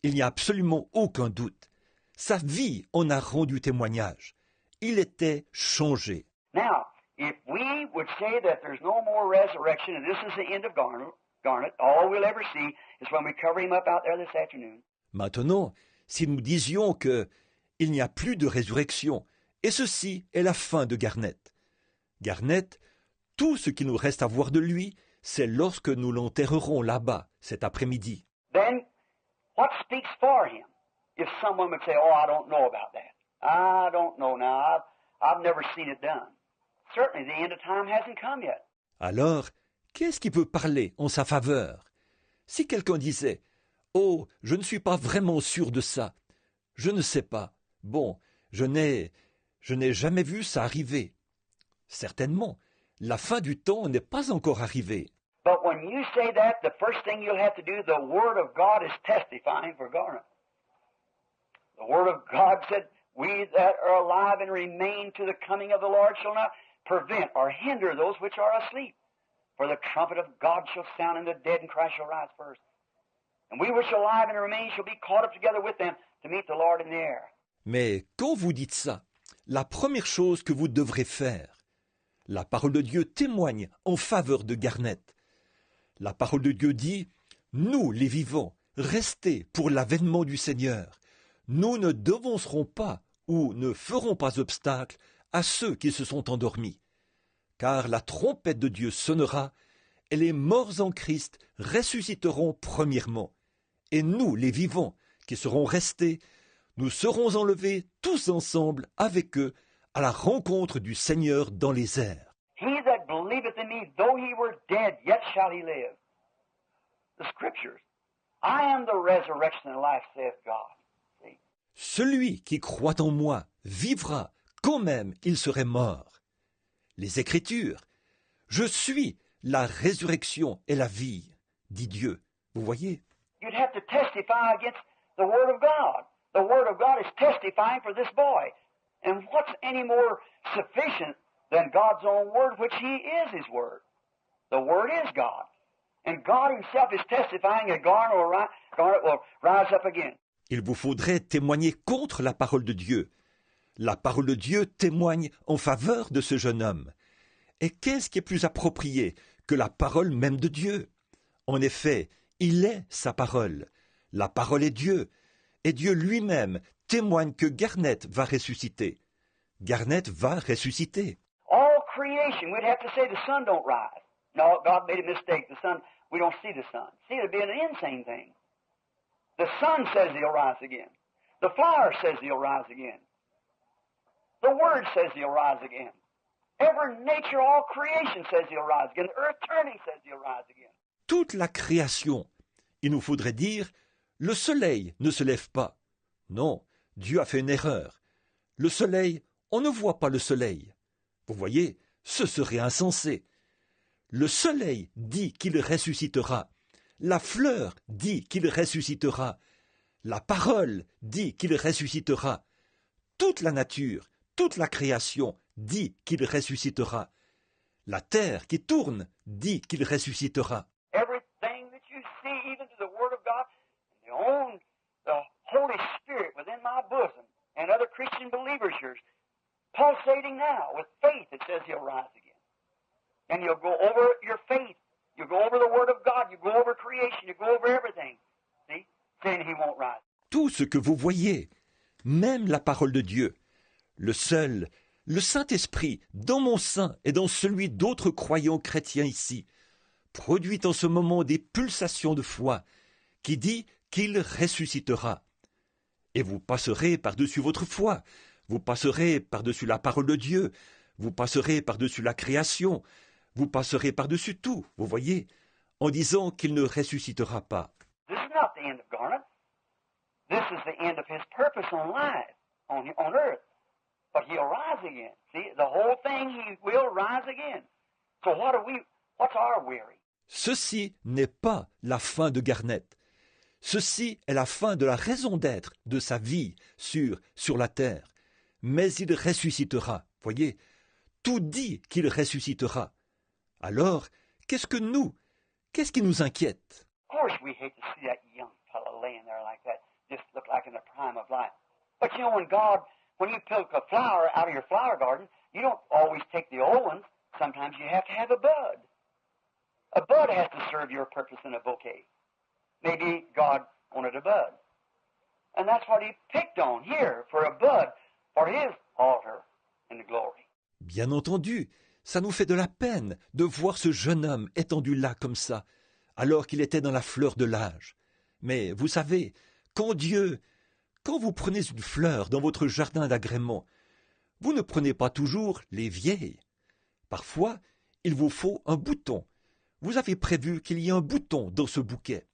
Il n'y a absolument aucun doute. Sa vie en a rendu témoignage. Il était changé. Now, if we would say that there's no more resurrection and this is the end of Garnet, all we'll ever see is when we cover him up out there this afternoon. Maintenant, si nous disions que il n'y a plus de résurrection, et ceci est la fin de Garnet. Garnet, tout ce qu'il nous reste à voir de lui, c'est lorsque nous l'enterrerons là-bas, cet après-midi. Then, what speaks for him? If someone would say, oh, I don't know about that. I don't know now. I've never seen it done. Certainly the end of time hasn't come yet. Alors, qu'est-ce qui peut parler en sa faveur? Si quelqu'un disait « Oh, je ne suis pas vraiment sûr de ça. Je ne sais pas. Bon, je n'ai jamais vu ça arriver. » Certainement, la fin du temps n'est pas encore arrivée. But when you say that, the first thing you'll have to do, the Word of God is testifying for Garnet. The Word of God said, we that are alive and remain to the coming of the Lord shall not prevent or hinder those which are asleep. For the trumpet of God shall sound, and the dead in Christ shall rise first. And we which are alive and remain shall be caught up together with them to meet the Lord in the air. Mais quand vous dites ça, la première chose que vous devrez faire, la parole de Dieu témoigne en faveur de Garnet. La parole de Dieu dit, nous les vivants, restez pour l'avènement du Seigneur. Nous ne devancerons pas ou ne ferons pas obstacle à ceux qui se sont endormis. Car la trompette de Dieu sonnera, et les morts en Christ ressusciteront premièrement. Et nous, les vivants, qui serons restés, nous serons enlevés tous ensemble avec eux à la rencontre du Seigneur dans les airs. He that believeth in me, though he were dead, yet shall he live. The Scriptures. I am the resurrection and life, saith God. See? Celui qui croit en moi vivra quand même il serait mort. Les Écritures, je suis la résurrection et la vie, dit Dieu. Vous voyez? You'd have to testify against the Word of God. The Word of God is testifying for this boy. And what's any more sufficient than God's own Word, which He is His Word? The Word is God. And God Himself is testifying that Garnet will rise up again. Il vous faudrait témoigner contre la parole de Dieu. La parole de Dieu témoigne en faveur de ce jeune homme. Et qu'est-ce qui est plus approprié que la parole même de Dieu? En effet, il est sa parole. La parole est Dieu. Et Dieu lui-même témoigne que Garnet va ressusciter. Garnet va ressusciter. All creation, we'd have to say the sun don't rise. No, God made a mistake. The sun, we don't see the sun. See, it'd be an insane thing. The sun says he'll rise again. The flower says he'll rise again. The Word says he'll rise again. Every nature, all creation says he'll rise again. The earth turning says he'll rise again. Toute la création, il nous faudrait dire, le soleil ne se lève pas. Non, Dieu a fait une erreur. Le soleil, on ne voit pas le soleil. Vous voyez, ce serait insensé. Le soleil dit qu'il ressuscitera. La fleur dit qu'il ressuscitera. La parole dit qu'il ressuscitera. Toute la nature, toute la création dit qu'il ressuscitera. La terre qui tourne dit qu'il ressuscitera. Everything that you see, even to the Word of God, the Holy Spirit within my bosom, and other Christian believers here, pulsating now with faith that says he'll rise again. And you'll go over your faith. You go over the Word of God. You go over creation. You go over everything. See? Saying he won't rise. Tout ce que vous voyez, même la parole de Dieu, le seul, le Saint-Esprit, dans mon sein et dans celui d'autres croyants chrétiens ici, produit en ce moment des pulsations de foi qui dit qu'il ressuscitera. Et vous passerez par-dessus votre foi, vous passerez par-dessus la parole de Dieu, vous passerez par-dessus la création, vous passerez par-dessus tout, vous voyez, en disant qu'il ne ressuscitera pas. This is not the end of Garnet. This is the end of his purpose on life, on earth. But he'll rise again. See, the whole thing, he will rise again. So what's our weary? Ceci n'est pas la fin de Garnet. Ceci est la fin de la raison d'être de sa vie sur la terre. Mais il ressuscitera. Voyez, tout dit qu'il ressuscitera. Alors, qu'est-ce qui nous inquiète? Of course, we hate to see that young fellow laying there like that, just look like in the prime of life. But you know, when you pick a flower out of your flower garden, you don't always take the old ones. Sometimes you have to have a bud. A bud has to serve your purpose in a bouquet. Maybe God wanted a bud. And that's what he picked on here, for a bud, for his altar in the glory. Bien entendu, ça nous fait de la peine de voir ce jeune homme étendu là comme ça, alors qu'il était dans la fleur de l'âge. Mais vous savez, quand vous prenez une fleur dans votre jardin d'agrément, vous ne prenez pas toujours les vieilles. Parfois, il vous faut un bouton. Vous avez prévu qu'il y ait un bouton dans ce bouquet.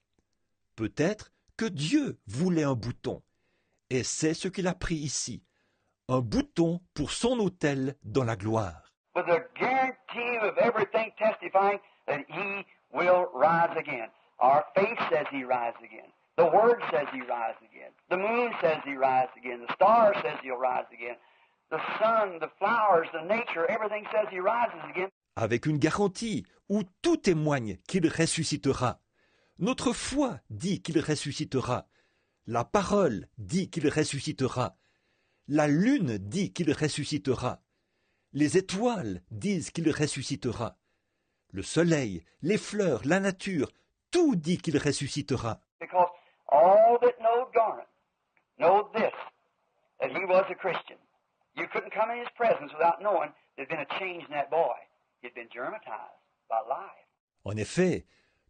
Peut-être que Dieu voulait un bouton, et c'est ce qu'il a pris ici, un bouton pour son autel dans la gloire. With a guarantee of everything testifying that he will rise again. Our faith says he rises again. The Word says he rises again. The moon says he rises again. The star says he'll rise again. The sun, the flowers, the nature, everything says he rises again. Avec une garantie où tout témoigne qu'il ressuscitera. Notre foi dit qu'il ressuscitera. La parole dit qu'il ressuscitera. La lune dit qu'il ressuscitera. Les étoiles disent qu'il ressuscitera. Le soleil, les fleurs, la nature, tout dit qu'il ressuscitera. Because all that knowed Garnet know this, that he was a Christian. You couldn't come in his presence without knowing there'd been a change in that boy. He'd been germatized by life. En effet,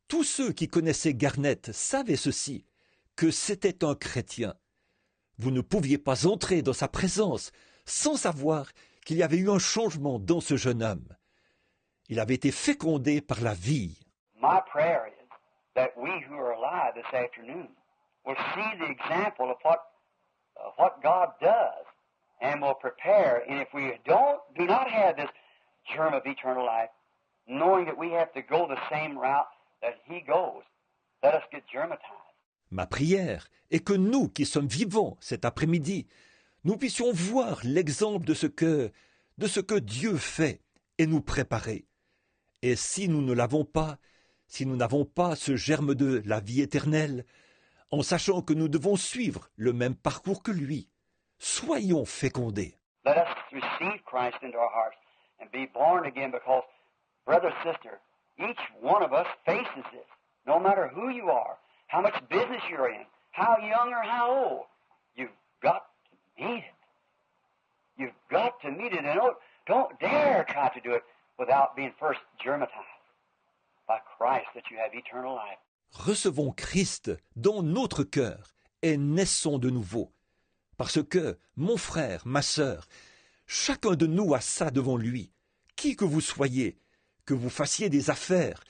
tous ceux qui connaissaient Garnet savaient ceci, que c'était un chrétien. Vous ne pouviez pas entrer dans sa présence sans savoir qu'il y avait eu un changement dans ce jeune homme. Il avait été fécondé par la vie. My prayer is that we who are alive this afternoon will see the example of what God does and will prepare. And if we do not have this germ of eternal life, knowing that we have to go the same route that He goes, let us get germatized. Ma prière est que nous qui sommes vivants cet après-midi, nous puissions voir l'exemple de ce que Dieu fait et nous préparer. Et si nous ne l'avons pas, si nous n'avons pas ce germe de la vie éternelle, en sachant que nous devons suivre le même parcours que lui, soyons fécondés. Let us receive Christ into our hearts and be born again, because, brother, sister, each one of us faces this. No matter who you are, how much business you're in, how young or how old, you've got to meet it. You've got to meet it, and don't dare try to do it without being first germatized by Christ, that you have eternal life. Recevons Christ dans notre cœur et naissons de nouveau. Parce que, mon frère, ma sœur, chacun de nous a ça devant lui. Qui que vous soyez, que vous fassiez des affaires,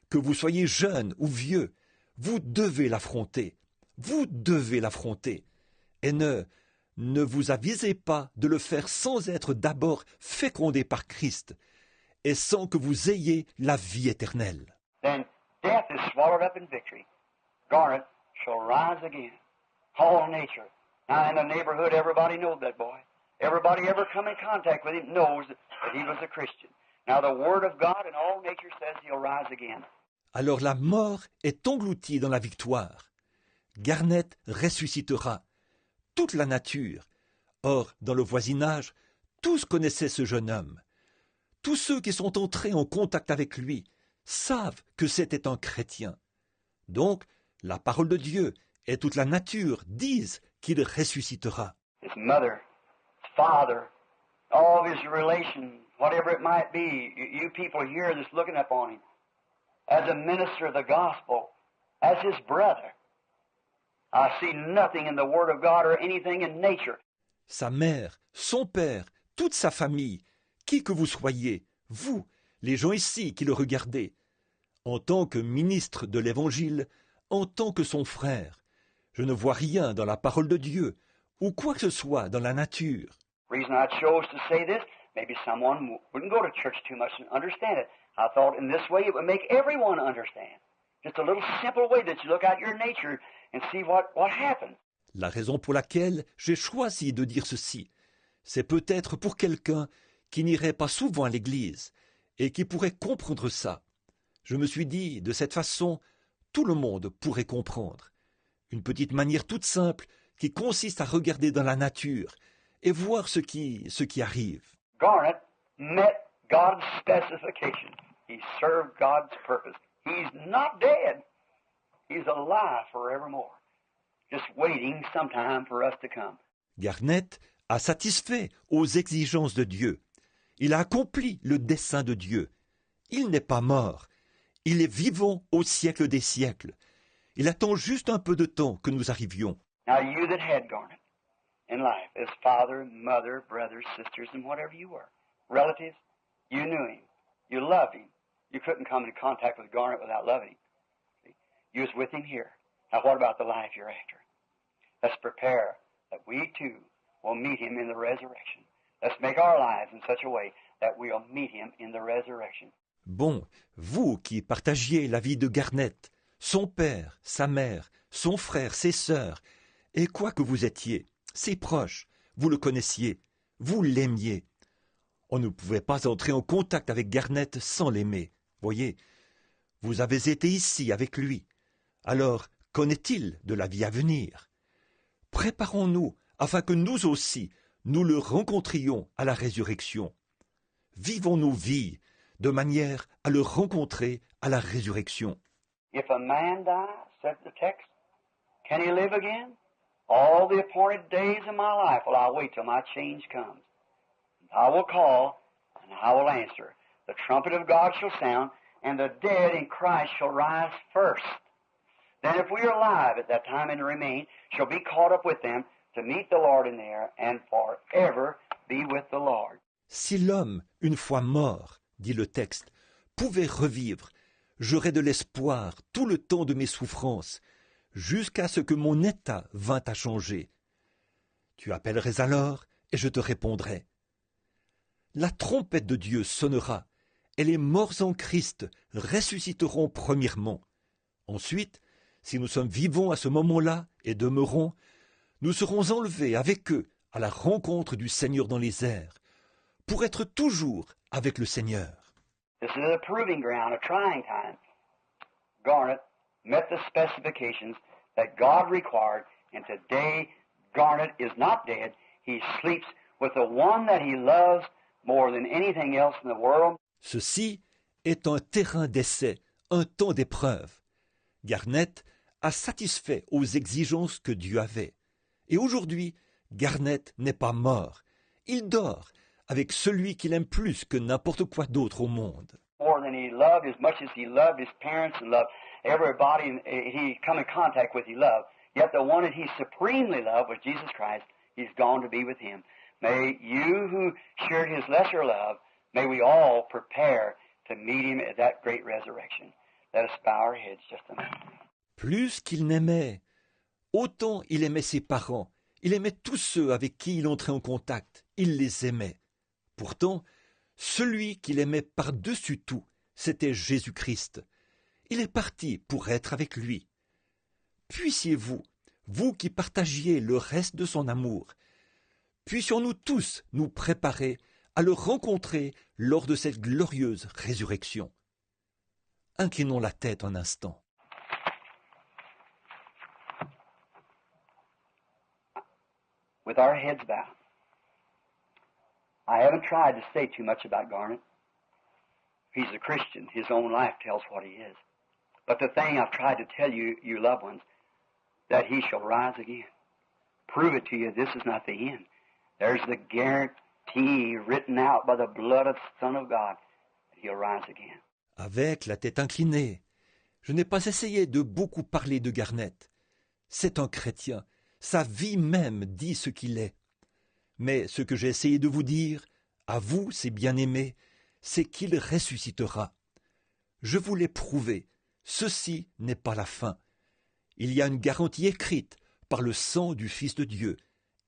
que vous soyez jeune ou vieux, vous devez l'affronter. Vous devez l'affronter. Et ne vous avisez pas de le faire sans être d'abord fécondé par Christ et sans que vous ayez la vie éternelle. Then death is swallowed up in victory. Garnet shall rise again. All nature. Now in the neighborhood, everybody knows that boy. Everybody ever come in contact with him knows that he was a Christian. Now the Word of God and all nature says he'll rise again. Alors la mort est engloutie dans la victoire. Garnet ressuscitera. Toute la nature. Or, dans le voisinage, tous connaissaient ce jeune homme. Tous ceux qui sont entrés en contact avec lui savent que c'était un chrétien. Donc, la parole de Dieu et toute la nature disent qu'il ressuscitera. His mother, his father, all of his relations, whatever it might be, you people here that's looking upon him, as a minister of the gospel, as his brother, I see nothing in the Word of God or anything in nature. Sa mère, son père, toute sa famille, qui que vous soyez, vous, les gens ici qui le regardez, en tant que ministre de l'Évangile, en tant que son frère, je ne vois rien dans la parole de Dieu ou quoi que ce soit dans la nature. Reason I chose to say this, maybe someone wouldn't go to church too much and understand it. I thought in this way it would make everyone understand. Just a little simple way that you look at your nature and see what happens. La raison pour laquelle j'ai choisi de dire ceci, c'est peut-être pour quelqu'un qui n'irait pas souvent à l'église et qui pourrait comprendre ça. Je me suis dit, de cette façon, tout le monde pourrait comprendre. Une petite manière toute simple qui consiste à regarder dans la nature et voir ce qui arrive. Garnet met God's specification. He served God's purpose. He's not dead. He's alive forevermore. Just waiting sometime for us to come. Garnet a satisfait aux exigences de Dieu. Il a accompli le dessein de Dieu. Il n'est pas mort. Il est vivant au siècle des siècles. Il attend juste un peu de temps que nous arrivions. Now you that had Garnet in life, as father, mother, brothers, sisters, and whatever you were, relatives, you knew him. You loved him. You couldn't come in contact with Garnet without loving him. See? You was with him here. Now what about the life you're after? Let's prepare that we too will meet him in the resurrection. Let's make our lives in such a way that we'll meet him in the resurrection. Bon, vous qui partagiez la vie de Garnet, son père, sa mère, son frère, ses sœurs, et quoi que vous étiez, ses proches, vous le connaissiez, vous l'aimiez. On ne pouvait pas entrer en contact avec Garnet sans l'aimer. Voyez, vous avez été ici avec lui. Alors, qu'en est-il de la vie à venir? Préparons-nous afin que nous aussi, nous le rencontrions à la résurrection. Vivons nos vies de manière à le rencontrer à la résurrection. If a man die, said the text, can he live again? All the appointed days of my life will I wait till my change comes. I will call, and I will answer. The trumpet of God shall sound, and the dead in Christ shall rise first. Then if we are alive at that time and remain, shall be caught up with them to meet the Lord in the air, and forever be with the Lord. Si l'homme, une fois mort, dit le texte, pouvait revivre, j'aurai de l'espoir tout le temps de mes souffrances, jusqu'à ce que mon état vînt à changer. Tu appellerais alors, et je te répondrai. La trompette de Dieu sonnera, et les morts en Christ ressusciteront premièrement. Ensuite, si nous sommes vivants à ce moment-là et demeurons, nous serons enlevés avec eux à la rencontre du Seigneur dans les airs, pour être toujours avec le Seigneur. This is a proving ground, a trying time. Garnet met the specifications that God required, and today Garnet is not dead. He sleeps with the one that he loves more than anything else in the world. Ceci est un terrain d'essai, un temps d'épreuve. Garnet a satisfait aux exigences que Dieu avait. Et aujourd'hui, Garnet n'est pas mort. Il dort avec celui qu'il aime plus que n'importe quoi d'autre au monde. More than he loved, as much as he loved his parents and loved everybody he come in contact with, he loved. Yet the one that he supremely loved was Jesus Christ. He's gone to be with him. May you who shared his lesser love, may we all prepare to meet him at that great resurrection. Let us bow our heads just a minute. Plus qu'il n'aimait, autant il aimait ses parents. Il aimait tous ceux avec qui il entrait en contact. Il les aimait. Pourtant, celui qu'il aimait par-dessus tout, c'était Jésus-Christ. Il est parti pour être avec lui. Puissiez-vous, vous qui partagiez le reste de son amour, puissions-nous tous nous préparer à le rencontrer lors de cette glorieuse résurrection. Inclinons la tête un instant. With our heads bowed, I haven't tried to say too much about Garnet. He's a Christian. His own life tells what he is. But the thing I've tried to tell you, you loved ones, that he shall rise again. Prove it to you, this is not the end. There's the guarantee written out by the blood of the Son of God that he'll rise again. Avec la tête inclinée, je n'ai pas essayé de beaucoup parler de Garnet. C'est un chrétien. Sa vie même dit ce qu'il est. Mais ce que j'ai essayé de vous dire, à vous, ses bien-aimés, c'est qu'il ressuscitera. Je vous l'ai prouvé, ceci n'est pas la fin. Il y a une garantie écrite par le sang du Fils de Dieu.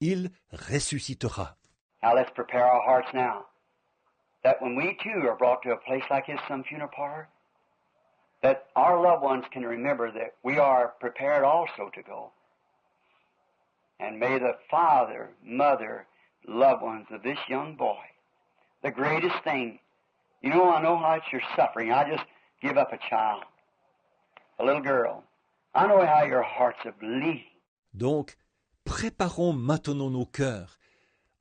Il ressuscitera. Now let's prepare our hearts now, that when we too are brought to a place like this, some funeral parlor, that our loved ones can remember that we are prepared also to go. And may the father, mother, loved ones of this young boy, the greatest thing, I know how much you're suffering. I just give up a child, a little girl. I know how your hearts are bleeding. Donc, préparons maintenant nos cœurs,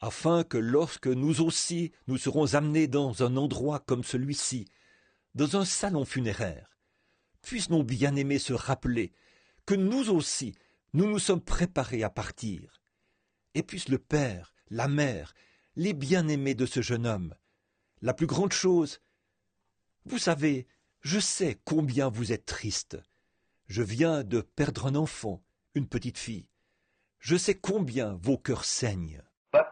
afin que lorsque nous aussi nous serons amenés dans un endroit comme celui-ci, dans un salon funéraire, puissent nos bien-aimés se rappeler que nous aussi, nous nous sommes préparés à partir. Et puisse le père, la mère, les bien-aimés de ce jeune homme. La plus grande chose, vous savez, je sais combien vous êtes triste. Je viens de perdre un enfant, une petite fille. Je sais combien vos cœurs saignent. But,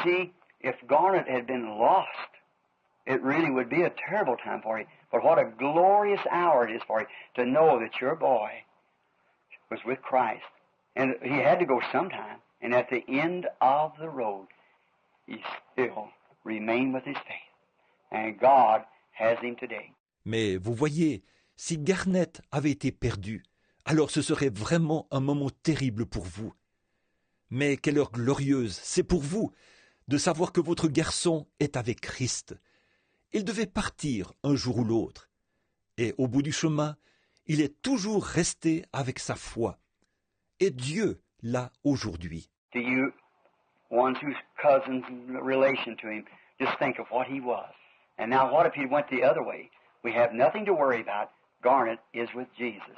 see, if Garnet had been lost, it really would be a terrible time for you. But what a glorious hour it is for you to know that your boy was with Christ. And he had to go sometime. And at the end of the road, he still remained with his faith. And God has him today. Mais vous voyez, si Garnet avait été perdu, alors ce serait vraiment un moment terrible pour vous. Mais quelle heure glorieuse, c'est pour vous, de savoir que votre garçon est avec Christ. Il devait partir un jour ou l'autre. Et au bout du chemin, il est toujours resté avec sa foi. Et Dieu l'a aujourd'hui. To you, ones whose cousins and relation to him, just think of what he was. And now what if he went the other way? We have nothing to worry about. Garnet is with Jesus.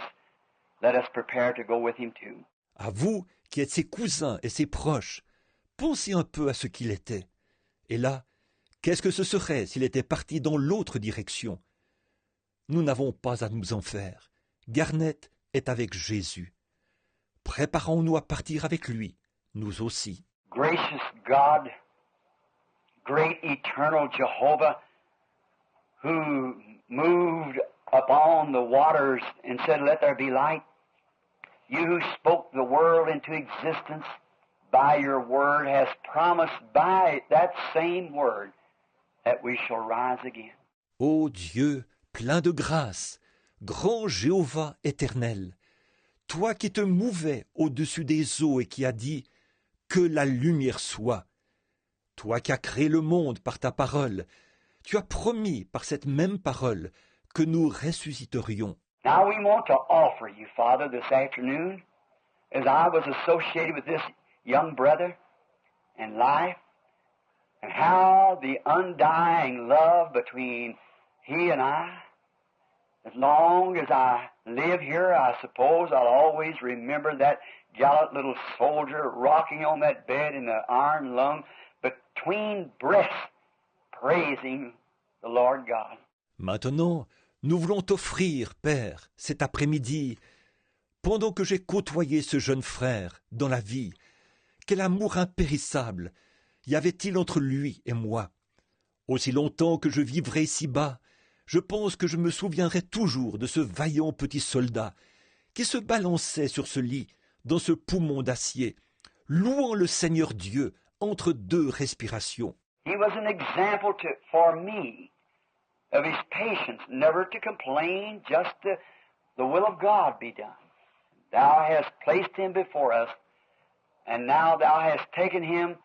Let us prepare to go with him too. À vous, qui êtes ses cousins et ses proches, pensez un peu à ce qu'il était. Et là, qu'est-ce que ce serait s'il était parti dans l'autre direction? Nous n'avons pas à nous en faire. Garnet est avec Jésus. Préparons-nous à partir avec lui, nous aussi. Gracious God, great eternal Jehovah, who moved upon the waters and said, "Let there be light." You who spoke the world into existence by your word has promised by that same word that we shall rise again. Ô Dieu, plein de grâce, grand Jéhovah éternel, toi qui te mouvais au-dessus des eaux et qui as dit « Que la lumière soit », toi qui as créé le monde par ta parole, tu as promis par cette même parole que nous ressusciterions. Now we want to offer you, Father, this afternoon, as I was associated with this young brother in life, and how the undying love between he and I, as long as I live here, I suppose I'll always remember that gallant little soldier rocking on that bed in the iron lung between breaths, praising the Lord God. Maintenant, nous voulons t'offrir, Père, cet après-midi, pendant que j'ai côtoyé ce jeune frère dans la vie, quel amour impérissable y avait-il entre lui et moi? Aussi longtemps que je vivrai ici-bas, je pense que je me souviendrai toujours de ce vaillant petit soldat qui se balançait sur ce lit, dans ce poumon d'acier, louant le Seigneur Dieu entre deux respirations. He was an example for me of his patience, never to complain, just the will of God be done. Thou hast placed him before us, and now thou hast taken him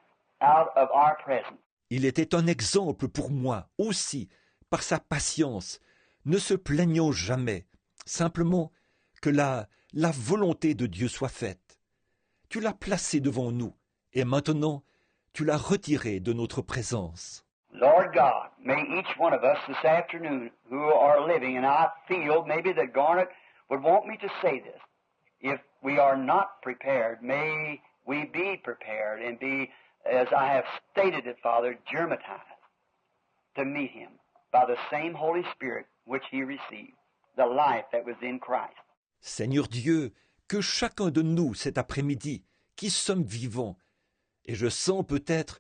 out of our presence. Il était un exemple pour moi aussi, par sa patience, ne se plaignant jamais, simplement que la volonté de Dieu soit faite. Tu l'as placé devant nous, et maintenant tu l'as retiré de notre présence. Lord God, may each one of us this afternoon who are living, and I feel maybe that Garnet would want me to say this, if we are not prepared, may we be prepared and be, as I have stated it, Father, germatized to meet him by the same Holy Spirit which he received, the life that was in Christ. Seigneur Dieu, que chacun de nous cet après-midi, qui sommes vivants, et je sens peut-être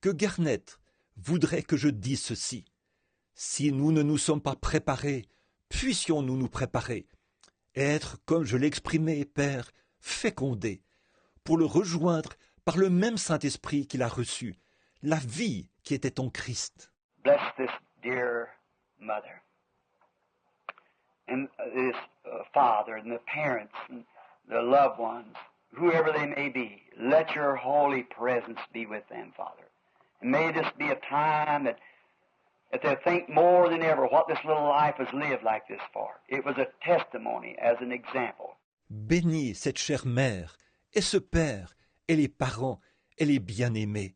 que Garnet voudrait que je dise ceci. Si nous ne nous sommes pas préparés, puissions-nous nous préparer, et être, comme je l'exprimais, Père, fécondés, pour le rejoindre par le même Saint-Esprit qu'il a reçu, la vie qui était en Christ. Bless this dear mother, and this father, and the parents, and the loved ones, whoever they may be. Let your holy presence be with them, Father. And may this be a time that they think more than ever what this little life was lived like this for. It was a testimony as an example. Bénis cette chère mère, et ce père, et les parents, et les bien-aimés.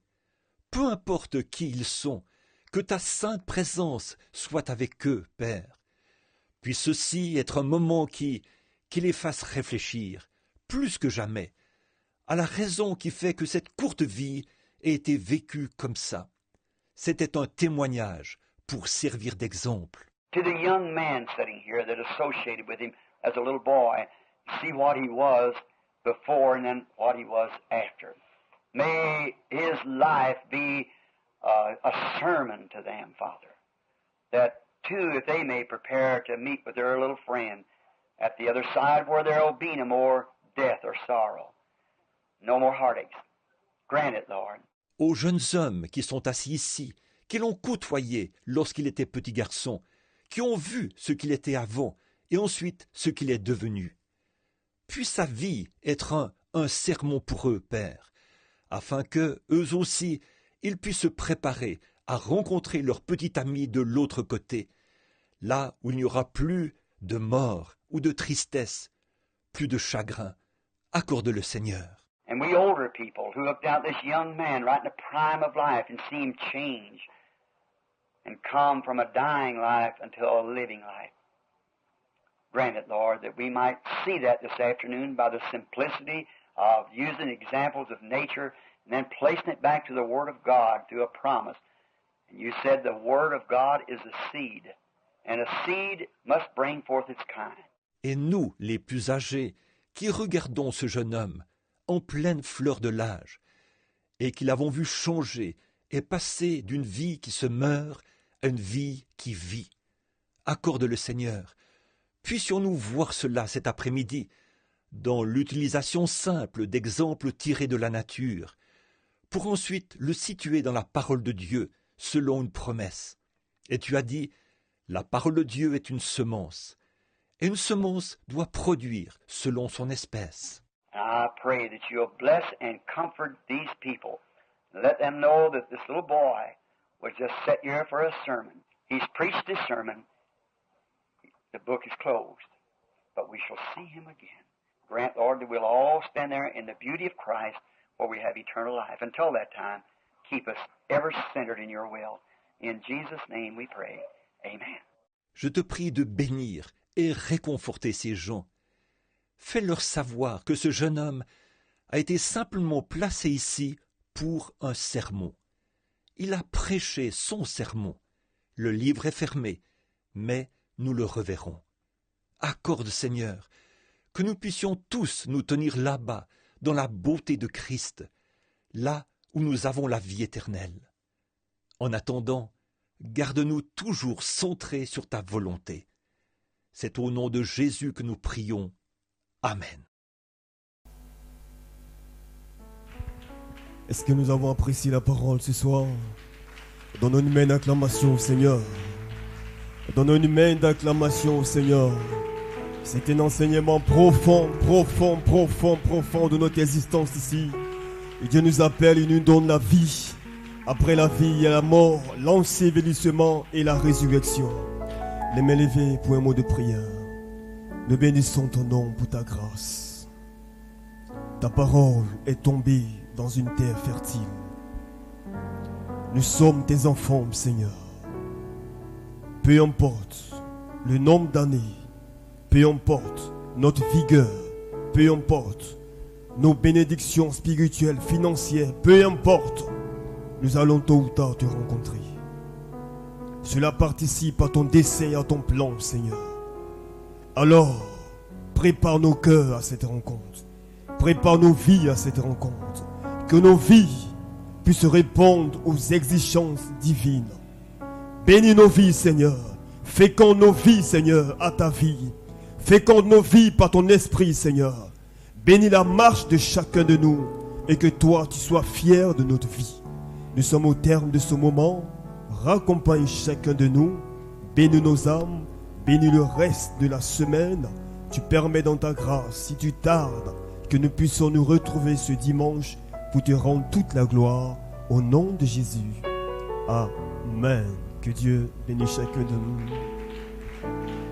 Peu importe qui ils sont, que ta sainte présence soit avec eux, Père. Puisse ceci être un moment qui les fasse réfléchir, plus que jamais, à la raison qui fait que cette courte vie ait été vécue comme ça. C'était un témoignage pour servir d'exemple. To the young man sitting here that associated with him as a little boy, see what he was before and then what he was after. May his life be a sermon to them, Father, that too, if they may prepare to meet with their little friend at the other side where there will be no more death or sorrow, no more heartaches. Grant it, Lord. Aux jeunes hommes qui sont assis ici, qui l'ont côtoyé lorsqu'il était petit garçon, qui ont vu ce qu'il était avant et ensuite ce qu'il est devenu. Puisse sa vie être un sermon pour eux, Père, afin que, eux aussi, ils puissent se préparer à rencontrer leur petit ami de l'autre côté, là où il n'y aura plus de mort ou de tristesse, plus de chagrin. Accorde le Seigneur. And we older people who looked out this young man right in the prime of life and see him change and come from a dying life until a living life. Grant it, Lord, that we might see that this afternoon by the simplicity of using examples of nature and then placing it back to the Word of God through a promise. And you said the Word of God is a seed, and a seed must bring forth its kind. Et nous, les plus âgés, qui regardons ce jeune homme, en pleine fleur de l'âge, et qui l'avons vu changer et passer d'une vie qui se meurt à une vie qui vit. Accorde le Seigneur Puissions-nous voir cela cet après-midi dans l'utilisation simple d'exemples tirés de la nature, pour ensuite le situer dans la parole de Dieu selon une promesse. Et tu as dit, la parole de Dieu est une semence, et une semence doit produire selon son espèce. I pray that you'll bless and comfort these people. Let them know that this little boy was just set here for a sermon. He's preached his sermon. The book is closed, but we shall see him again. Grant, Lord, that we'll all stand there in the beauty of Christ where we have eternal life. Until that time, keep us ever centered in your will. In Jesus' name we pray. Amen. Je te prie de bénir et réconforter ces gens. Fais-leur savoir que ce jeune homme a été simplement placé ici pour un sermon. Il a prêché son sermon. Le livre est fermé, mais nous le reverrons. Accorde, Seigneur, que nous puissions tous nous tenir là-bas, dans la beauté de Christ, là où nous avons la vie éternelle. En attendant, garde-nous toujours centrés sur ta volonté. C'est au nom de Jésus que nous prions. Amen. Est-ce que nous avons apprécié la parole ce soir? Donnons une main d'acclamation au Seigneur. Donnons une main d'acclamation au Seigneur. C'est un enseignement profond de notre existence ici. Et Dieu nous appelle et nous donne la vie. Après la vie, il y a la mort, l'ensevelissement et la résurrection. Les mains levées pour un mot de prière. Nous bénissons ton nom pour ta grâce. Ta parole est tombée dans une terre fertile. Nous sommes tes enfants, Seigneur. Peu importe le nombre d'années, peu importe notre vigueur, peu importe nos bénédictions spirituelles, financières, peu importe, nous allons tôt ou tard te rencontrer. Cela participe à ton dessein et à ton plan, Seigneur. Alors, prépare nos cœurs à cette rencontre. Prépare nos vies à cette rencontre. Que nos vies puissent répondre aux exigences divines. Bénis nos vies, Seigneur. Féconde nos vies, Seigneur, à ta vie. Féconde nos vies par ton esprit, Seigneur. Bénis la marche de chacun de nous et que toi, tu sois fier de notre vie. Nous sommes au terme de ce moment. Raccompagne chacun de nous. Bénis nos âmes. Bénis le reste de la semaine. Tu permets dans ta grâce, si tu tardes, que nous puissions nous retrouver ce dimanche pour te rendre toute la gloire au nom de Jésus. Amen. Que Dieu bénisse chacun de nous.